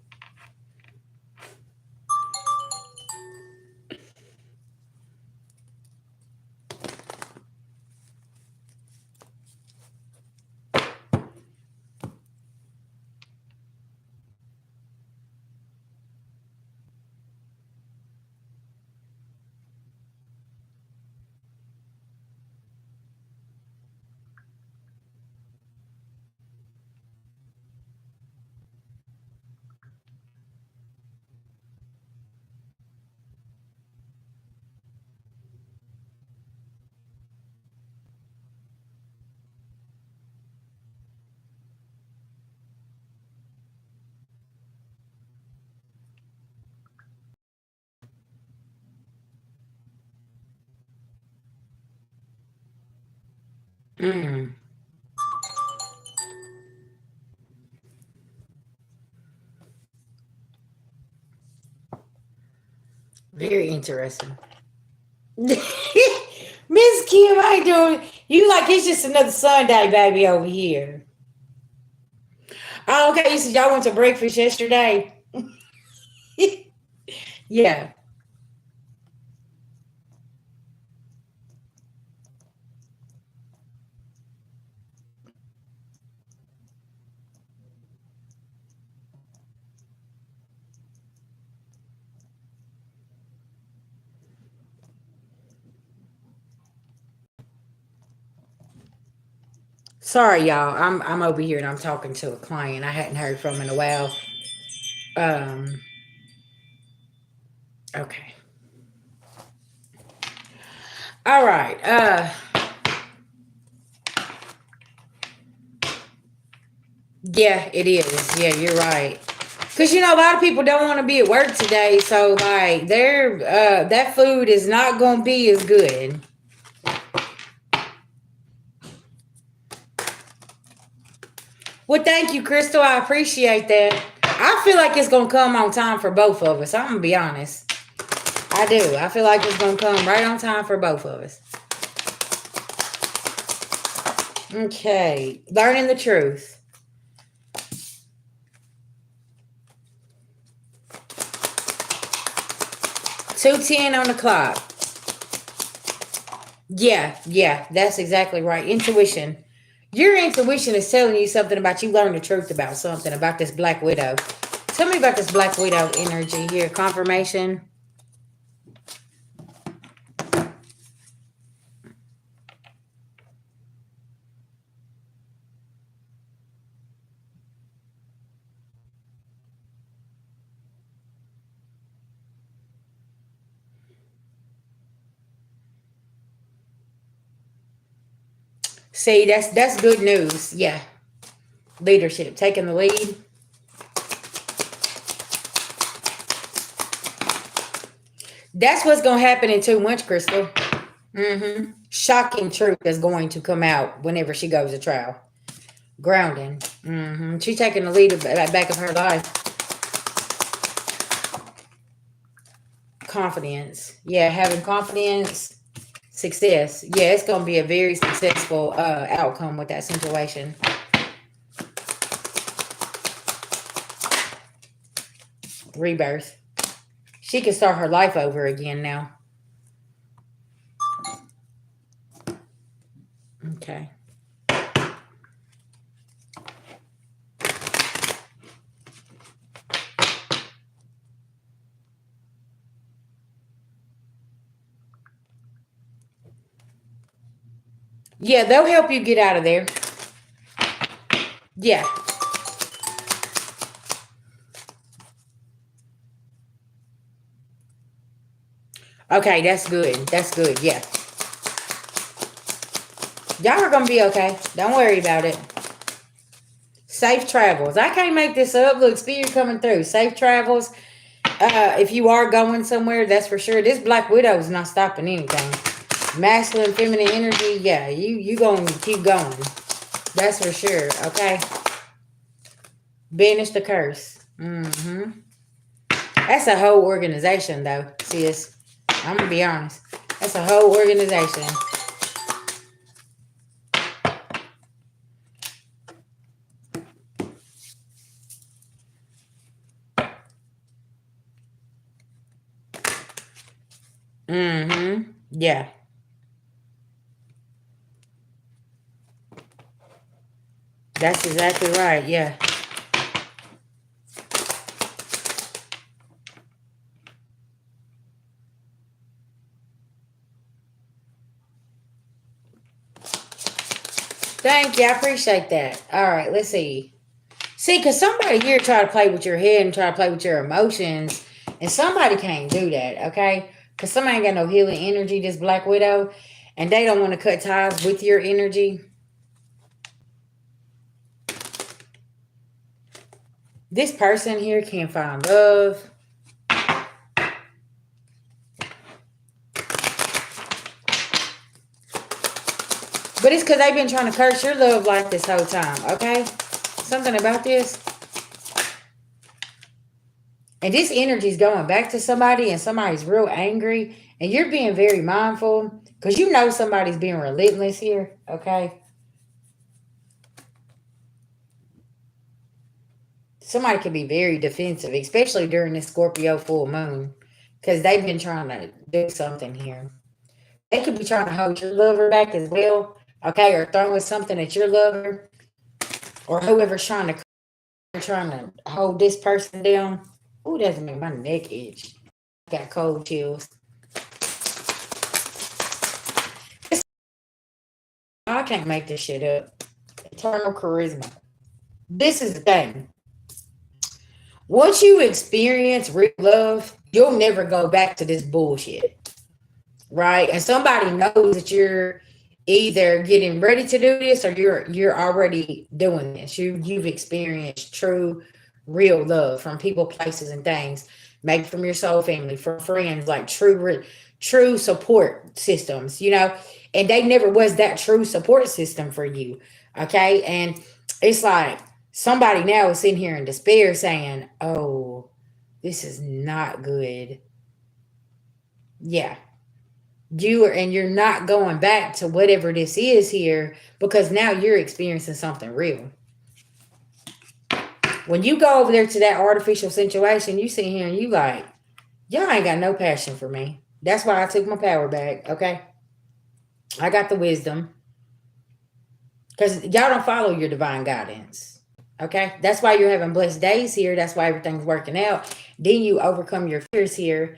Mm, very interesting. Miss Kim, I ain't doing you like it's just another Sunday, baby, over here. Oh, okay. You said y'all went to breakfast yesterday. Yeah. Sorry, y'all. I'm over here and I'm talking to a client I hadn't heard from in a while. Um, okay. All right. Yeah, it is. Yeah, you're right. Cause a lot of people don't want to be at work today, so like they're that food is not gonna be as good. Well, thank you, Crystal. I appreciate that. I feel like it's gonna come on time for both of us. I'm gonna be honest. I do. I feel like it's gonna come right on time for both of us. Okay, learning the truth. 2:10 on the clock. Yeah, that's exactly right. Intuition. Your intuition is telling you something about you learn the truth about something about this Black Widow. Tell me about this Black Widow energy here. Confirmation. See, that's good news. Yeah. Leadership, taking the lead. That's what's going to happen in 2 months, Crystal. Shocking truth is going to come out whenever she goes to trial. Grounding. She's taking the lead back of her life. Confidence. Yeah, having confidence. Success. Yeah, it's going to be a very successful outcome with that situation. Rebirth. She can start her life over again now. Okay. Yeah, they'll help you get out of there. Yeah. Okay, that's good. That's good. Yeah. Y'all are going to be okay. Don't worry about it. Safe travels. I can't make this up. Look, Spirit coming through. Safe travels. If you are going somewhere, that's for sure. This Black Widow is not stopping anything. Masculine, feminine energy. Yeah, you going to keep going. That's for sure. Okay. Banish the curse. That's a whole organization, though, sis. I'm going to be honest. That's a whole organization. Yeah. That's exactly right. Yeah. Thank you. I appreciate that. All right, let's see. See, because somebody here try to play with your head and try to play with your emotions, and somebody can't do that, okay? Because somebody ain't got no healing energy, this Black Widow, and they don't want to cut ties with your energy. This person here can't find love. But it's because they've been trying to curse your love life this whole time, okay? Something about this. And this energy is going back to somebody, and somebody's real angry, and you're being very mindful because you know somebody's being relentless here, okay? Somebody can be very defensive, especially during this Scorpio full moon, because they've been trying to do something here. They could be trying to hold your lover back as well, okay, or throwing something at your lover, or whoever's trying to hold this person down. Ooh, that's make my neck itch. Got cold chills. I can't make this shit up. Eternal charisma. This is the thing. Once you experience real love, you'll never go back to this bullshit. Right? And somebody knows that you're either getting ready to do this or you're already doing this. You've experienced true, real love from people, places, and things. Maybe from your soul family, from friends, like true support systems, and they never was that true support system for you. Okay. And it's like Somebody now is sitting here in despair saying, oh, this is not good. Yeah. You're not going back to whatever this is here because now you're experiencing something real. When you go over there to that artificial situation, you sit here and you like, y'all ain't got no passion for me. That's why I took my power back. Okay. I got the wisdom. Because y'all don't follow your divine guidance. Okay. That's why you're having blessed days here. That's why everything's working out. Then you overcome your fears here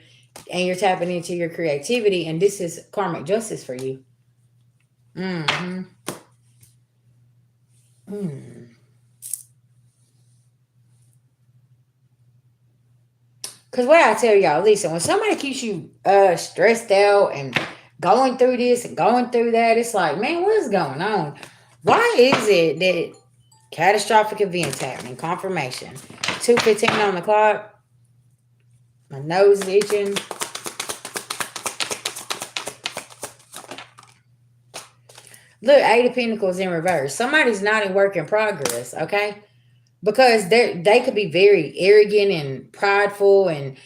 and you're tapping into your creativity. And this is karmic justice for you. Mm-hmm. Mm. Because what I tell y'all, listen, when somebody keeps you stressed out and going through this and going through that, it's like, man, what is going on? Why is it that catastrophic events happening? Confirmation. 2:15 on the clock. My nose is itching. Look, 8 of Pentacles in reverse. Somebody's not in work in progress, okay? Because they could be very arrogant and prideful and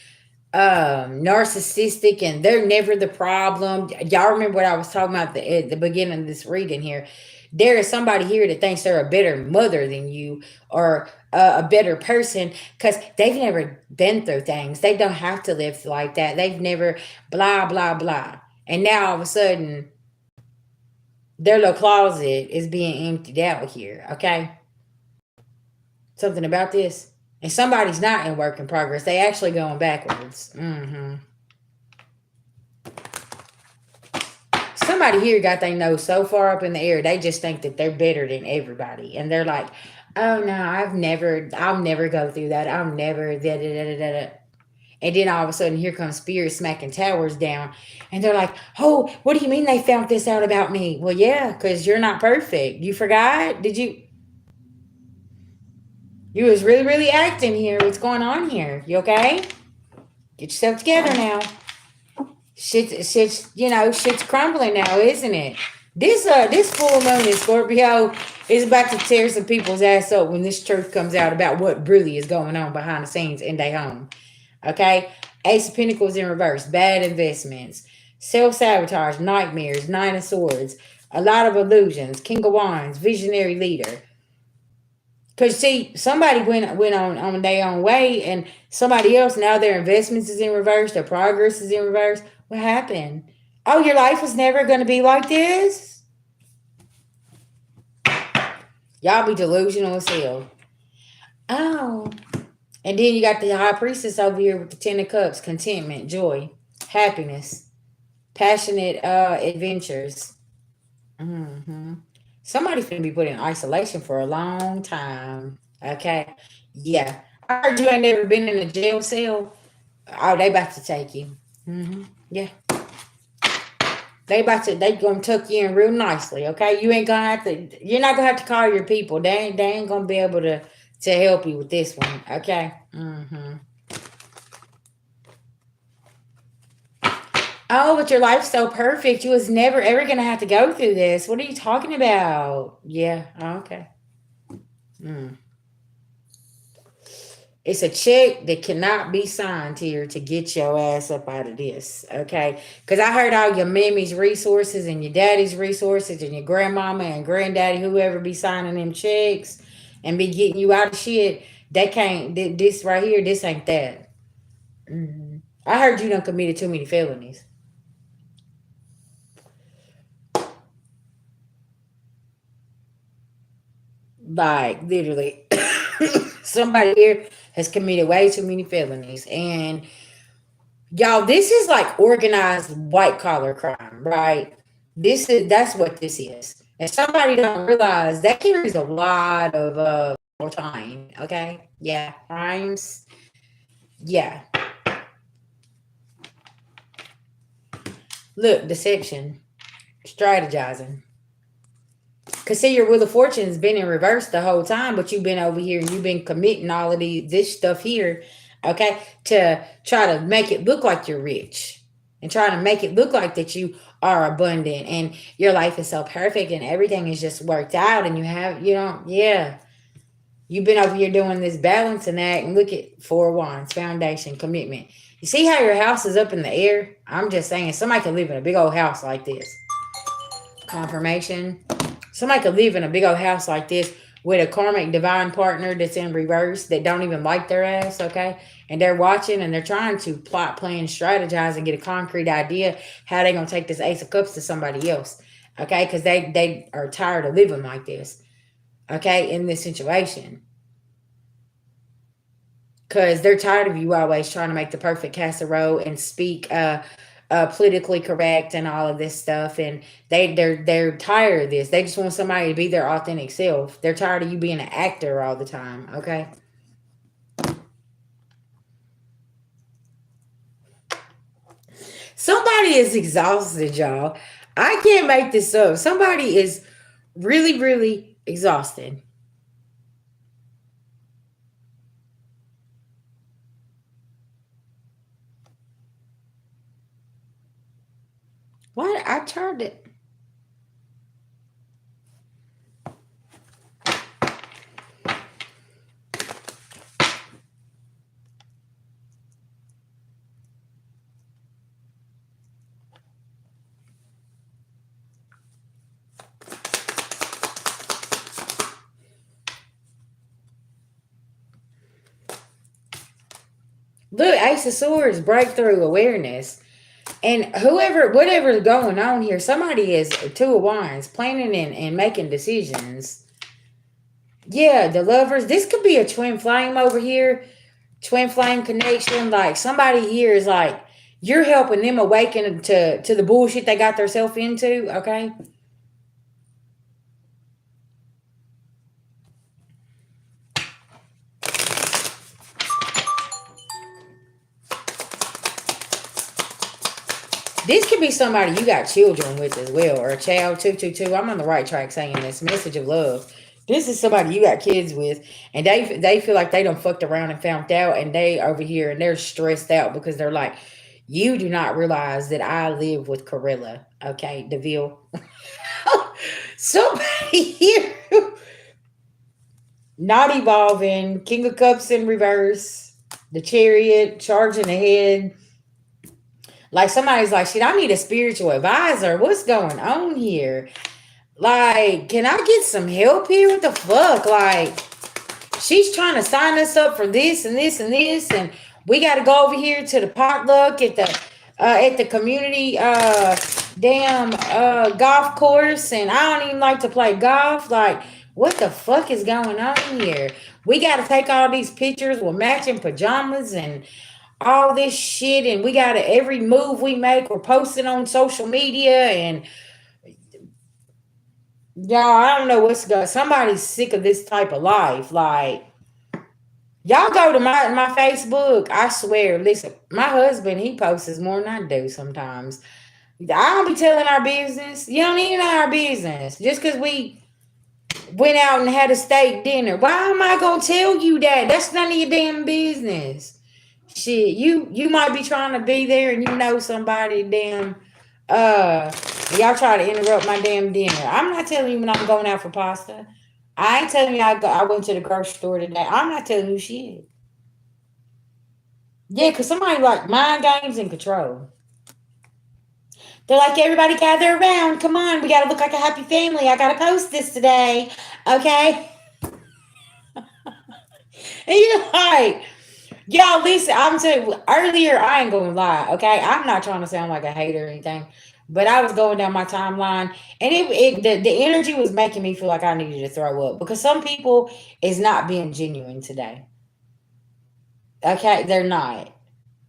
narcissistic, and they're never the problem. Y'all remember what I was talking about at the beginning of this reading here? There is somebody here that thinks they're a better mother than you or a better person because they've never been through things. They don't have to live like that. They've never blah, blah, blah. And now all of a sudden, their little closet is being emptied out here, okay? Something about this. And somebody's not in work in progress. They actually going backwards. Mm-hmm. Somebody here got their nose so far up in the air, they just think that they're better than everybody. And they're like, oh no, I'll never go through that. I'll never da da da da da. And then all of a sudden here comes spirit smacking towers down. And they're like, oh, what do you mean they found this out about me? Well, yeah, because you're not perfect. You forgot? Did you? You was really, really acting here. What's going on here? You okay? Get yourself together now. Shit's crumbling now, isn't it? This full moon in Scorpio is about to tear some people's ass up when this truth comes out about what really is going on behind the scenes in their home. Okay? Ace of Pentacles in reverse. Bad investments. Self-sabotage. Nightmares. 9 of Swords. A lot of illusions. King of Wands. Visionary leader. Because, see, somebody went on their own way, and somebody else, now their investments is in reverse, their progress is in reverse. What happened? Oh, your life was never going to be like this? Y'all be delusional as hell. Oh. And then you got the High Priestess over here with the 10 of Cups. Contentment, joy, happiness, passionate adventures. Mm-hmm. Somebody's going to be put in isolation for a long time. Okay? Yeah. I heard you ain't never been in a jail cell. Oh, they about to take you. Mm-hmm. Yeah. They gonna tuck you in real nicely, okay? You're not gonna have to call your people. They ain't gonna be able to help you with this one, okay? Mm-hmm. Oh, but your life's so perfect. You was never ever gonna have to go through this. What are you talking about? Yeah, okay. It's a check that cannot be signed here to get your ass up out of this, okay? Because I heard all your mammy's resources and your daddy's resources and your grandmama and granddaddy, whoever be signing them checks and be getting you out of shit. They can't, this right here, this ain't that. Mm-hmm. I heard you done committed too many felonies. Like, literally. Somebody here has committed way too many felonies. And y'all, this is like organized white collar crime, right? That's what this is. And somebody don't realize that carries a lot of time. Okay. Yeah. Crimes. Yeah. Look, deception, strategizing. Cause see, your Wheel of Fortune's been in reverse the whole time, but you've been over here and you've been committing all of this stuff here, okay, to try to make it look like you're rich and trying to make it look like that you are abundant and your life is so perfect and everything is just worked out and yeah. You've been over here doing this balancing act, and look at Four of Wands, foundation, commitment. You see how your house is up in the air? I'm just saying, somebody could live in a big old house like this. Confirmation. Somebody could live in a big old house like this with a karmic divine partner that's in reverse that don't even like their ass, okay? And they're watching and they're trying to plot, plan, strategize, and get a concrete idea how they're going to take this Ace of Cups to somebody else, okay? Because they are tired of living like this, okay, in this situation. Because they're tired of you always trying to make the perfect casserole and speak politically correct and all of this stuff, and they're tired of this. They just want somebody to be their authentic self. They're tired of you being an actor all the time. Okay. Somebody is exhausted, y'all. I can't make this up. Somebody is really, really exhausted. What? I tried it. Look, Ace of Swords, breakthrough awareness. And whatever's going on here, somebody is Two of Wands, planning and making decisions. Yeah, the lovers. This could be a twin flame over here, twin flame connection. Like somebody here is like you're helping them awaken to the bullshit they got themselves into. Okay, this could be somebody you got children with as well, or a child 222. I'm on the right track saying this message of love. This is somebody you got kids with, and they feel like they done fucked around and found out, and they over here and they're stressed out because they're like, you do not realize that I live with Corilla, okay, Deville. Somebody here not evolving, King of Cups in reverse, the Chariot charging ahead. Like somebody's like, shit, I need a spiritual advisor. What's going on here? Like, can I get some help here? What the fuck? Like, she's trying to sign us up for this and this and this, and we got to go over here to the potluck at the community damn golf course, and I don't even like to play golf. Like, what the fuck is going on here? We got to take all these pictures with matching pajamas and all this shit, and we got to every move we make, we're posting on social media, and y'all, I don't know what's going. Somebody's sick of this type of life, like. Y'all go to my Facebook. I swear, listen, my husband, he posts more than I do sometimes. I don't be telling our business. You don't even know our business. Just because we went out and had a steak dinner. Why am I gonna tell you that? That's none of your damn business. Shit, you might be trying to be there and you know somebody damn uh y'all try to interrupt my damn dinner. I'm not telling you when I'm going out for pasta. I ain't telling you I went to the grocery store today. I'm not telling you shit. Yeah, because somebody like mind games and control. They're like, everybody gather around. Come on, we got to look like a happy family. I got to post this today. Okay? And you're like, y'all, listen, I'm saying earlier, I ain't going to lie. Okay? I'm not trying to sound like a hater or anything. But I was going down my timeline, and the energy was making me feel like I needed to throw up because some people is not being genuine today. Okay? They're not.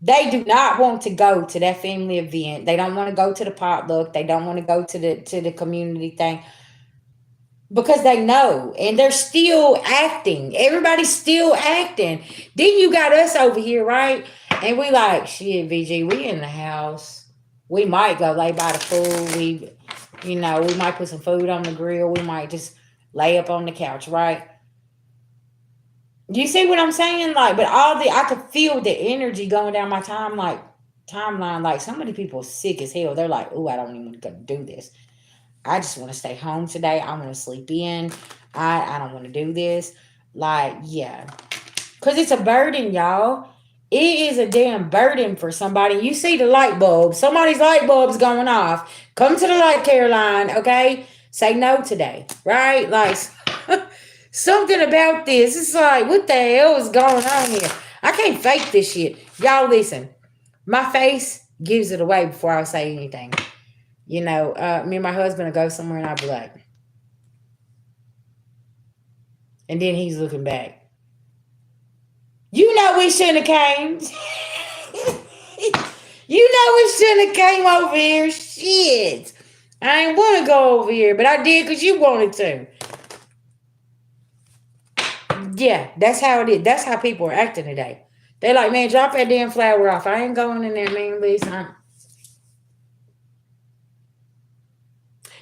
They do not want to go to that family event. They don't want to go to the potluck. They don't want to go to the community thing because they know, and they're still acting. Everybody's still acting. Then you got us over here, right? And we like shit, VG. We in the house. We might go lay by the pool. We might put some food on the grill. We might just lay up on the couch, right? Do you see what I'm saying? Like, but I could feel the energy going down my timeline. Like, so many people sick as hell. They're like, "Oh, I don't even want to do this. I just want to stay home today. I want to sleep in. I don't want to do this." Like, yeah. Because it's a burden, y'all. It is a damn burden for somebody. You see the light bulb. Somebody's light bulb's going off. Come to the light, Caroline, okay? Say no today, right? Like, something about this. It's like, what the hell is going on here? I can't fake this shit. Y'all listen. My face gives it away before I say anything. You know, me and my husband will go somewhere and I'll be like, and then he's looking back. You know we shouldn't have came. You know we shouldn't have came over here. Shit. I ain't want to go over here, but I did because you wanted to. Yeah, that's how it is. That's how people are acting today. They're like, man, drop that damn flower off. I ain't going in there, man. Listen.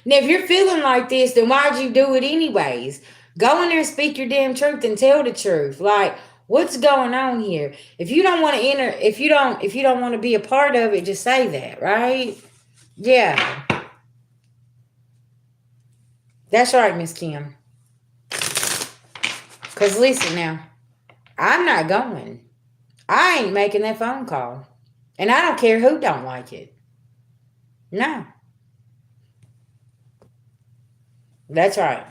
Now, if you're feeling like this, then why'd you do it anyways? Go in there and speak your damn truth and tell the truth. Like, what's going on here? If you don't want to enter, if you don't want to be a part of it, just say that, right? Yeah. That's right, Miss Kim. Because listen now, I'm not going. I ain't making that phone call. And I don't care who don't like it. No. That's right.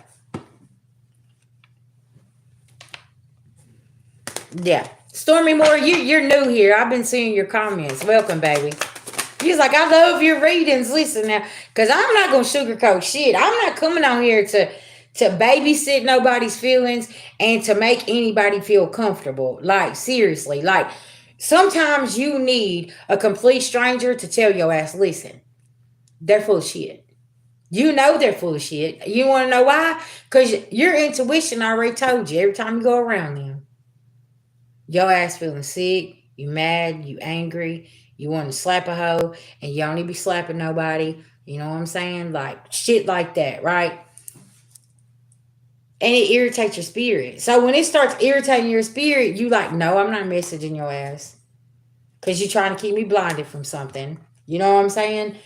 Yeah. Stormy Moore, you're new here. I've been seeing your comments. Welcome, baby. He's like, I love your readings. Listen now, because I'm not going to sugarcoat shit. I'm not coming on here to babysit nobody's feelings and to make anybody feel comfortable. Like, seriously. Like, sometimes you need a complete stranger to tell your ass, listen, they're full of shit. You know they're full of shit. You want to know why? Because your intuition already told you every time you go around them. Your ass feeling sick, you mad, you angry, you want to slap a hoe, and you don't need to be slapping nobody. You know what I'm saying? Like, shit like that, right? And it irritates your spirit. So when it starts irritating your spirit, you like, no, I'm not messaging your ass. Because you're trying to keep me blinded from something. You know what I'm saying?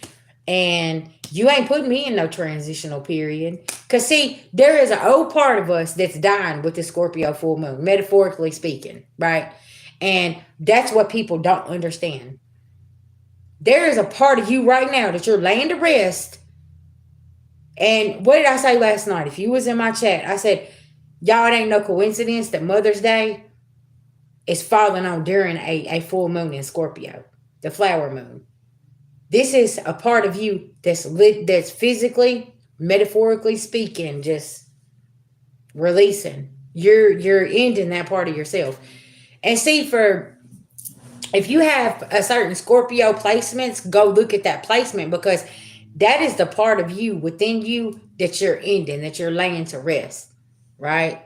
And you ain't putting me in no transitional period. Because, see, there is an old part of us that's dying with the Scorpio full moon, metaphorically speaking, right? And that's what people don't understand. There is a part of you right now that you're laying to rest. And what did I say last night? If you was in my chat, I said, y'all, it ain't no coincidence that Mother's Day is falling on during a full moon in Scorpio, the flower moon. This is a part of you that's physically, metaphorically speaking, just releasing. You're ending that part of yourself. And see, if you have a certain Scorpio placements, go look at that placement, because that is the part of you within you that you're ending, that you're laying to rest, right?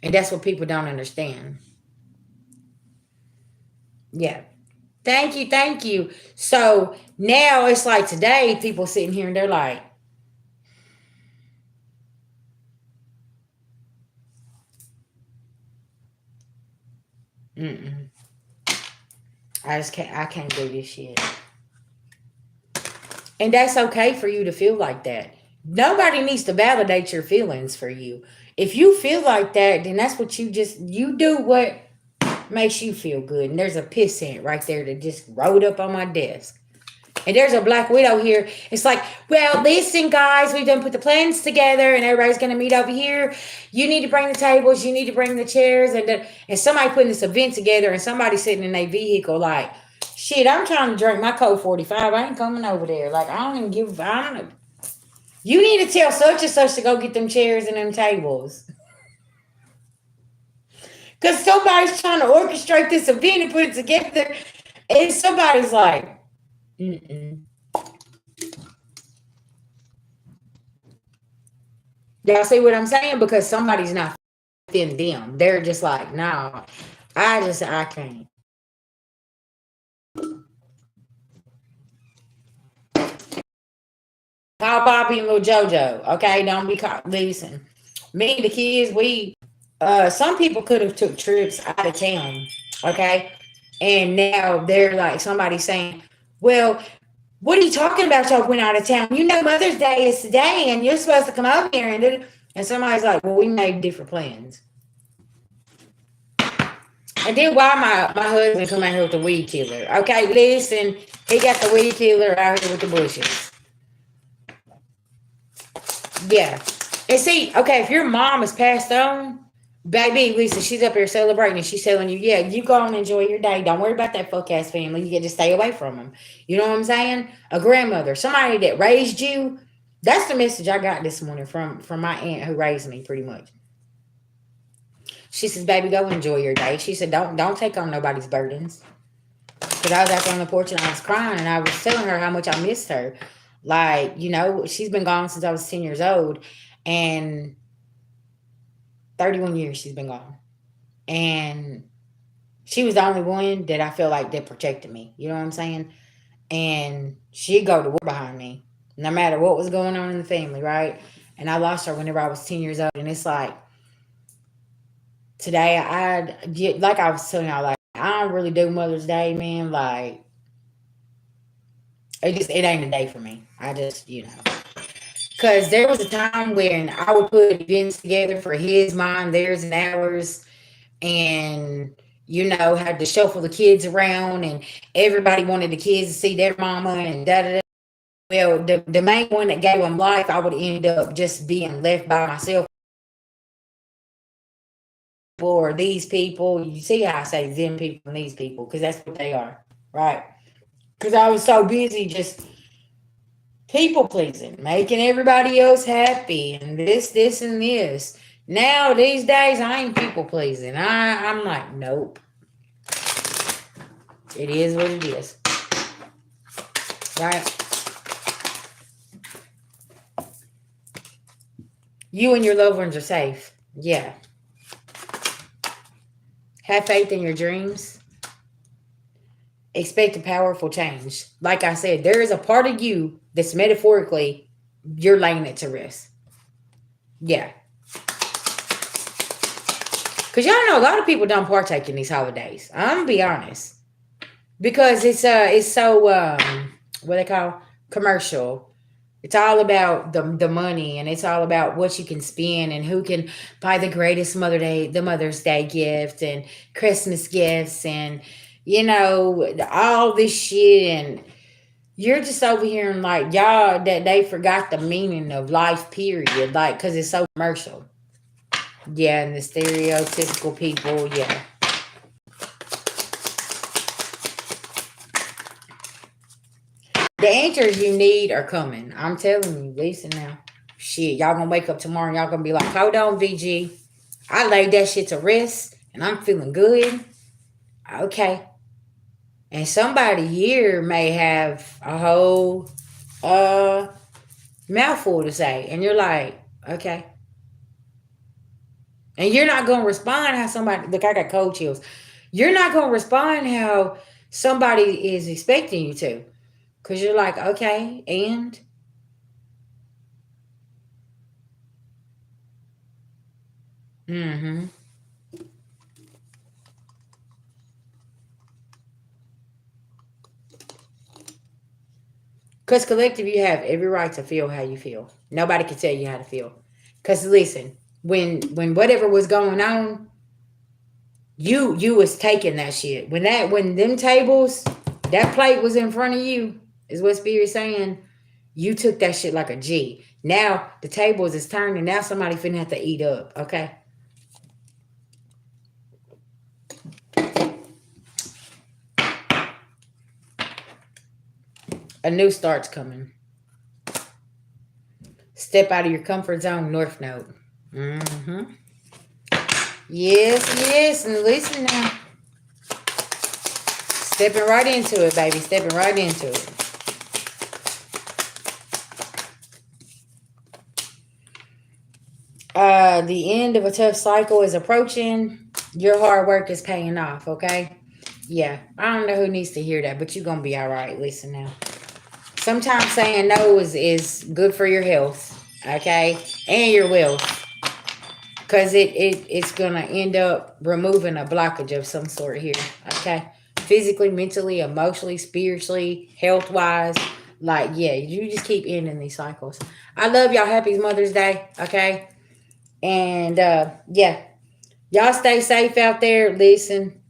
And that's what people don't understand. Yeah. Thank you, thank you. So now it's like today, people sitting here and they're like, mm-mm. I can't do this shit. And that's okay for you to feel like that. Nobody needs to validate your feelings for you. If you feel like that, then that's what you do what makes you feel good. And there's a piss scent right there that just rolled up on my desk. And there's a Black Widow here. It's like, well, listen, guys, we've done put the plans together and everybody's going to meet over here. You need to bring the tables. You need to bring the chairs. And somebody putting this event together and somebody sitting in a vehicle like, shit, I'm trying to drink my Coke 45. I ain't coming over there. Like, I don't even give, I don't know. You need to tell such and such to go get them chairs and them tables. Because somebody's trying to orchestrate this event and put it together. And somebody's like, mm-mm. Y'all see what I'm saying? Because somebody's not within them. They're just like, no, I can't. Call Bobby and little JoJo. Okay, don't be caught. Listen, me and the kids, some people could have took trips out of town. Okay, and now they're like, somebody saying, well, what are you talking about? Y'all went out of town. You know, Mother's Day is today, and you're supposed to come over here. And somebody's like, well, we made different plans. And then why my husband come out here with the weed killer? Okay, listen, he got the weed killer out here with the bushes. Yeah. And see, okay, if your mom is passed on, baby, Lisa, she's up here celebrating and she's telling you, yeah, you go and enjoy your day. Don't worry about that fuck ass family. You get to stay away from them. You know what I'm saying? A grandmother, somebody that raised you. That's the message I got this morning from my aunt who raised me pretty much. She says, baby, go enjoy your day. She said, don't take on nobody's burdens. Because I was out there on the porch and I was crying and I was telling her how much I missed her. Like, you know, she's been gone since I was 10 years old. And 31 years she's been gone. And she was the only one that I feel like that protected me. You know what I'm saying? And she'd go to war behind me, no matter what was going on in the family, right? And I lost her whenever I was 10 years old. And it's like, today like I was telling y'all, like, I don't really do Mother's Day, man. Like, it ain't a day for me. I just, you know. Because there was a time when I would put events together for his, mine, theirs, and ours, and had to shuffle the kids around, and everybody wanted the kids to see their mama, and da da da. Well, the main one that gave them life, I would end up just being left by myself. Or these people, you see how I say them people and these people, because that's what they are, right? Because I was so busy just people pleasing, making everybody else happy, and this, and this. Now these days, I ain't people pleasing. I'm like, nope. It is what it is, right? You and your loved ones are safe. Yeah. Have faith in your dreams. Expect a powerful change. Like I said, there is a part of you that's metaphorically you're laying it to rest. Yeah. Because y'all know a lot of people don't partake in these holidays. I'm gonna be honest. Because it's so what they call commercial. It's all about the money, and it's all about what you can spend and who can buy the Mother's Day gift and Christmas gifts and all this shit, and you're just over here and like y'all that they forgot the meaning of life, period, like because it's so commercial. Yeah, and the stereotypical people, yeah. The answers you need are coming. I'm telling you, listen now. Shit, y'all gonna wake up tomorrow and y'all gonna be like, hold on, VG. I laid that shit to rest and I'm feeling good. Okay. And somebody here may have a whole mouthful to say. And you're like, okay. And you're not gonna respond how somebody look, I got cold chills. You're not gonna respond how somebody is expecting you to. Cause you're like, okay, and mm-hmm. Because collective, you have every right to feel how you feel. Nobody can tell you how to feel. Because listen, when whatever was going on, you was taking that shit. When them tables, that plate was in front of you, is what Spirit's saying. You took that shit like a G. Now the tables is turning. Now somebody finna have to eat up. Okay. A new start's coming. Step out of your comfort zone, North Node. Mm-hmm. Yes, and listen now. Stepping right into it, baby. Stepping right into it. The end of a tough cycle is approaching. Your hard work is paying off, okay? Yeah, I don't know who needs to hear that, but you're going to be all right. Listen now. Sometimes saying no is good for your health, okay? And your wealth. Because it's going to end up removing a blockage of some sort here, okay? Physically, mentally, emotionally, spiritually, health-wise. Like, yeah, you just keep ending these cycles. I love y'all. Happy Mother's Day, okay? And, yeah. Y'all stay safe out there. Listen.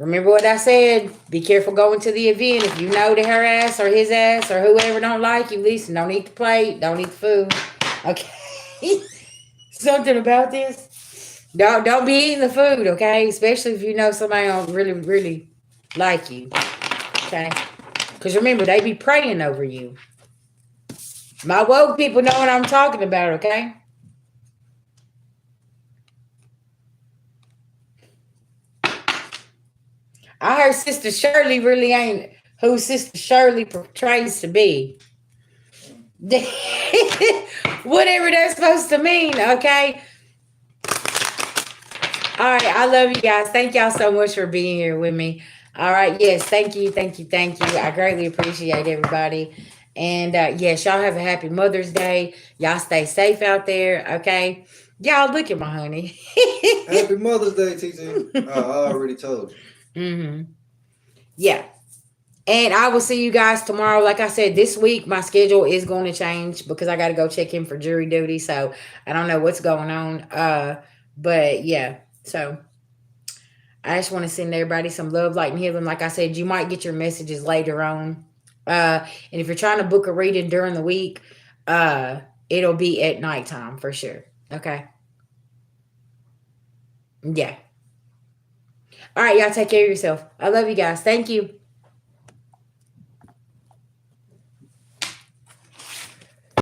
Remember what I said? Be careful going to the event. If you know that her ass or his ass or whoever don't like you, listen, don't eat the plate, don't eat the food. Okay? Something about this. Don't be eating the food, okay? Especially if you know somebody don't really, really like you. Okay? Because remember, they be praying over you. My woke people know what I'm talking about, okay? I heard Sister Shirley really ain't who Sister Shirley portrays to be. Whatever that's supposed to mean, okay? All right, I love you guys. Thank y'all so much for being here with me. All right, yes, thank you, thank you, thank you. I greatly appreciate everybody. And yes, y'all have a happy Mother's Day. Y'all stay safe out there, okay? Y'all look at my honey. Happy Mother's Day, TT. I already told you. Mm-hmm. Yeah. And I will see you guys tomorrow. Like I said, this week my schedule is going to change because I got to go check in for jury duty. So I don't know what's going on. But yeah. So I just want to send everybody some love, light, and healing. Like I said, you might get your messages later on. And if you're trying to book a reading during the week, it'll be at nighttime for sure. Okay. Yeah. All right, y'all take care of yourself. I love you guys. Thank you.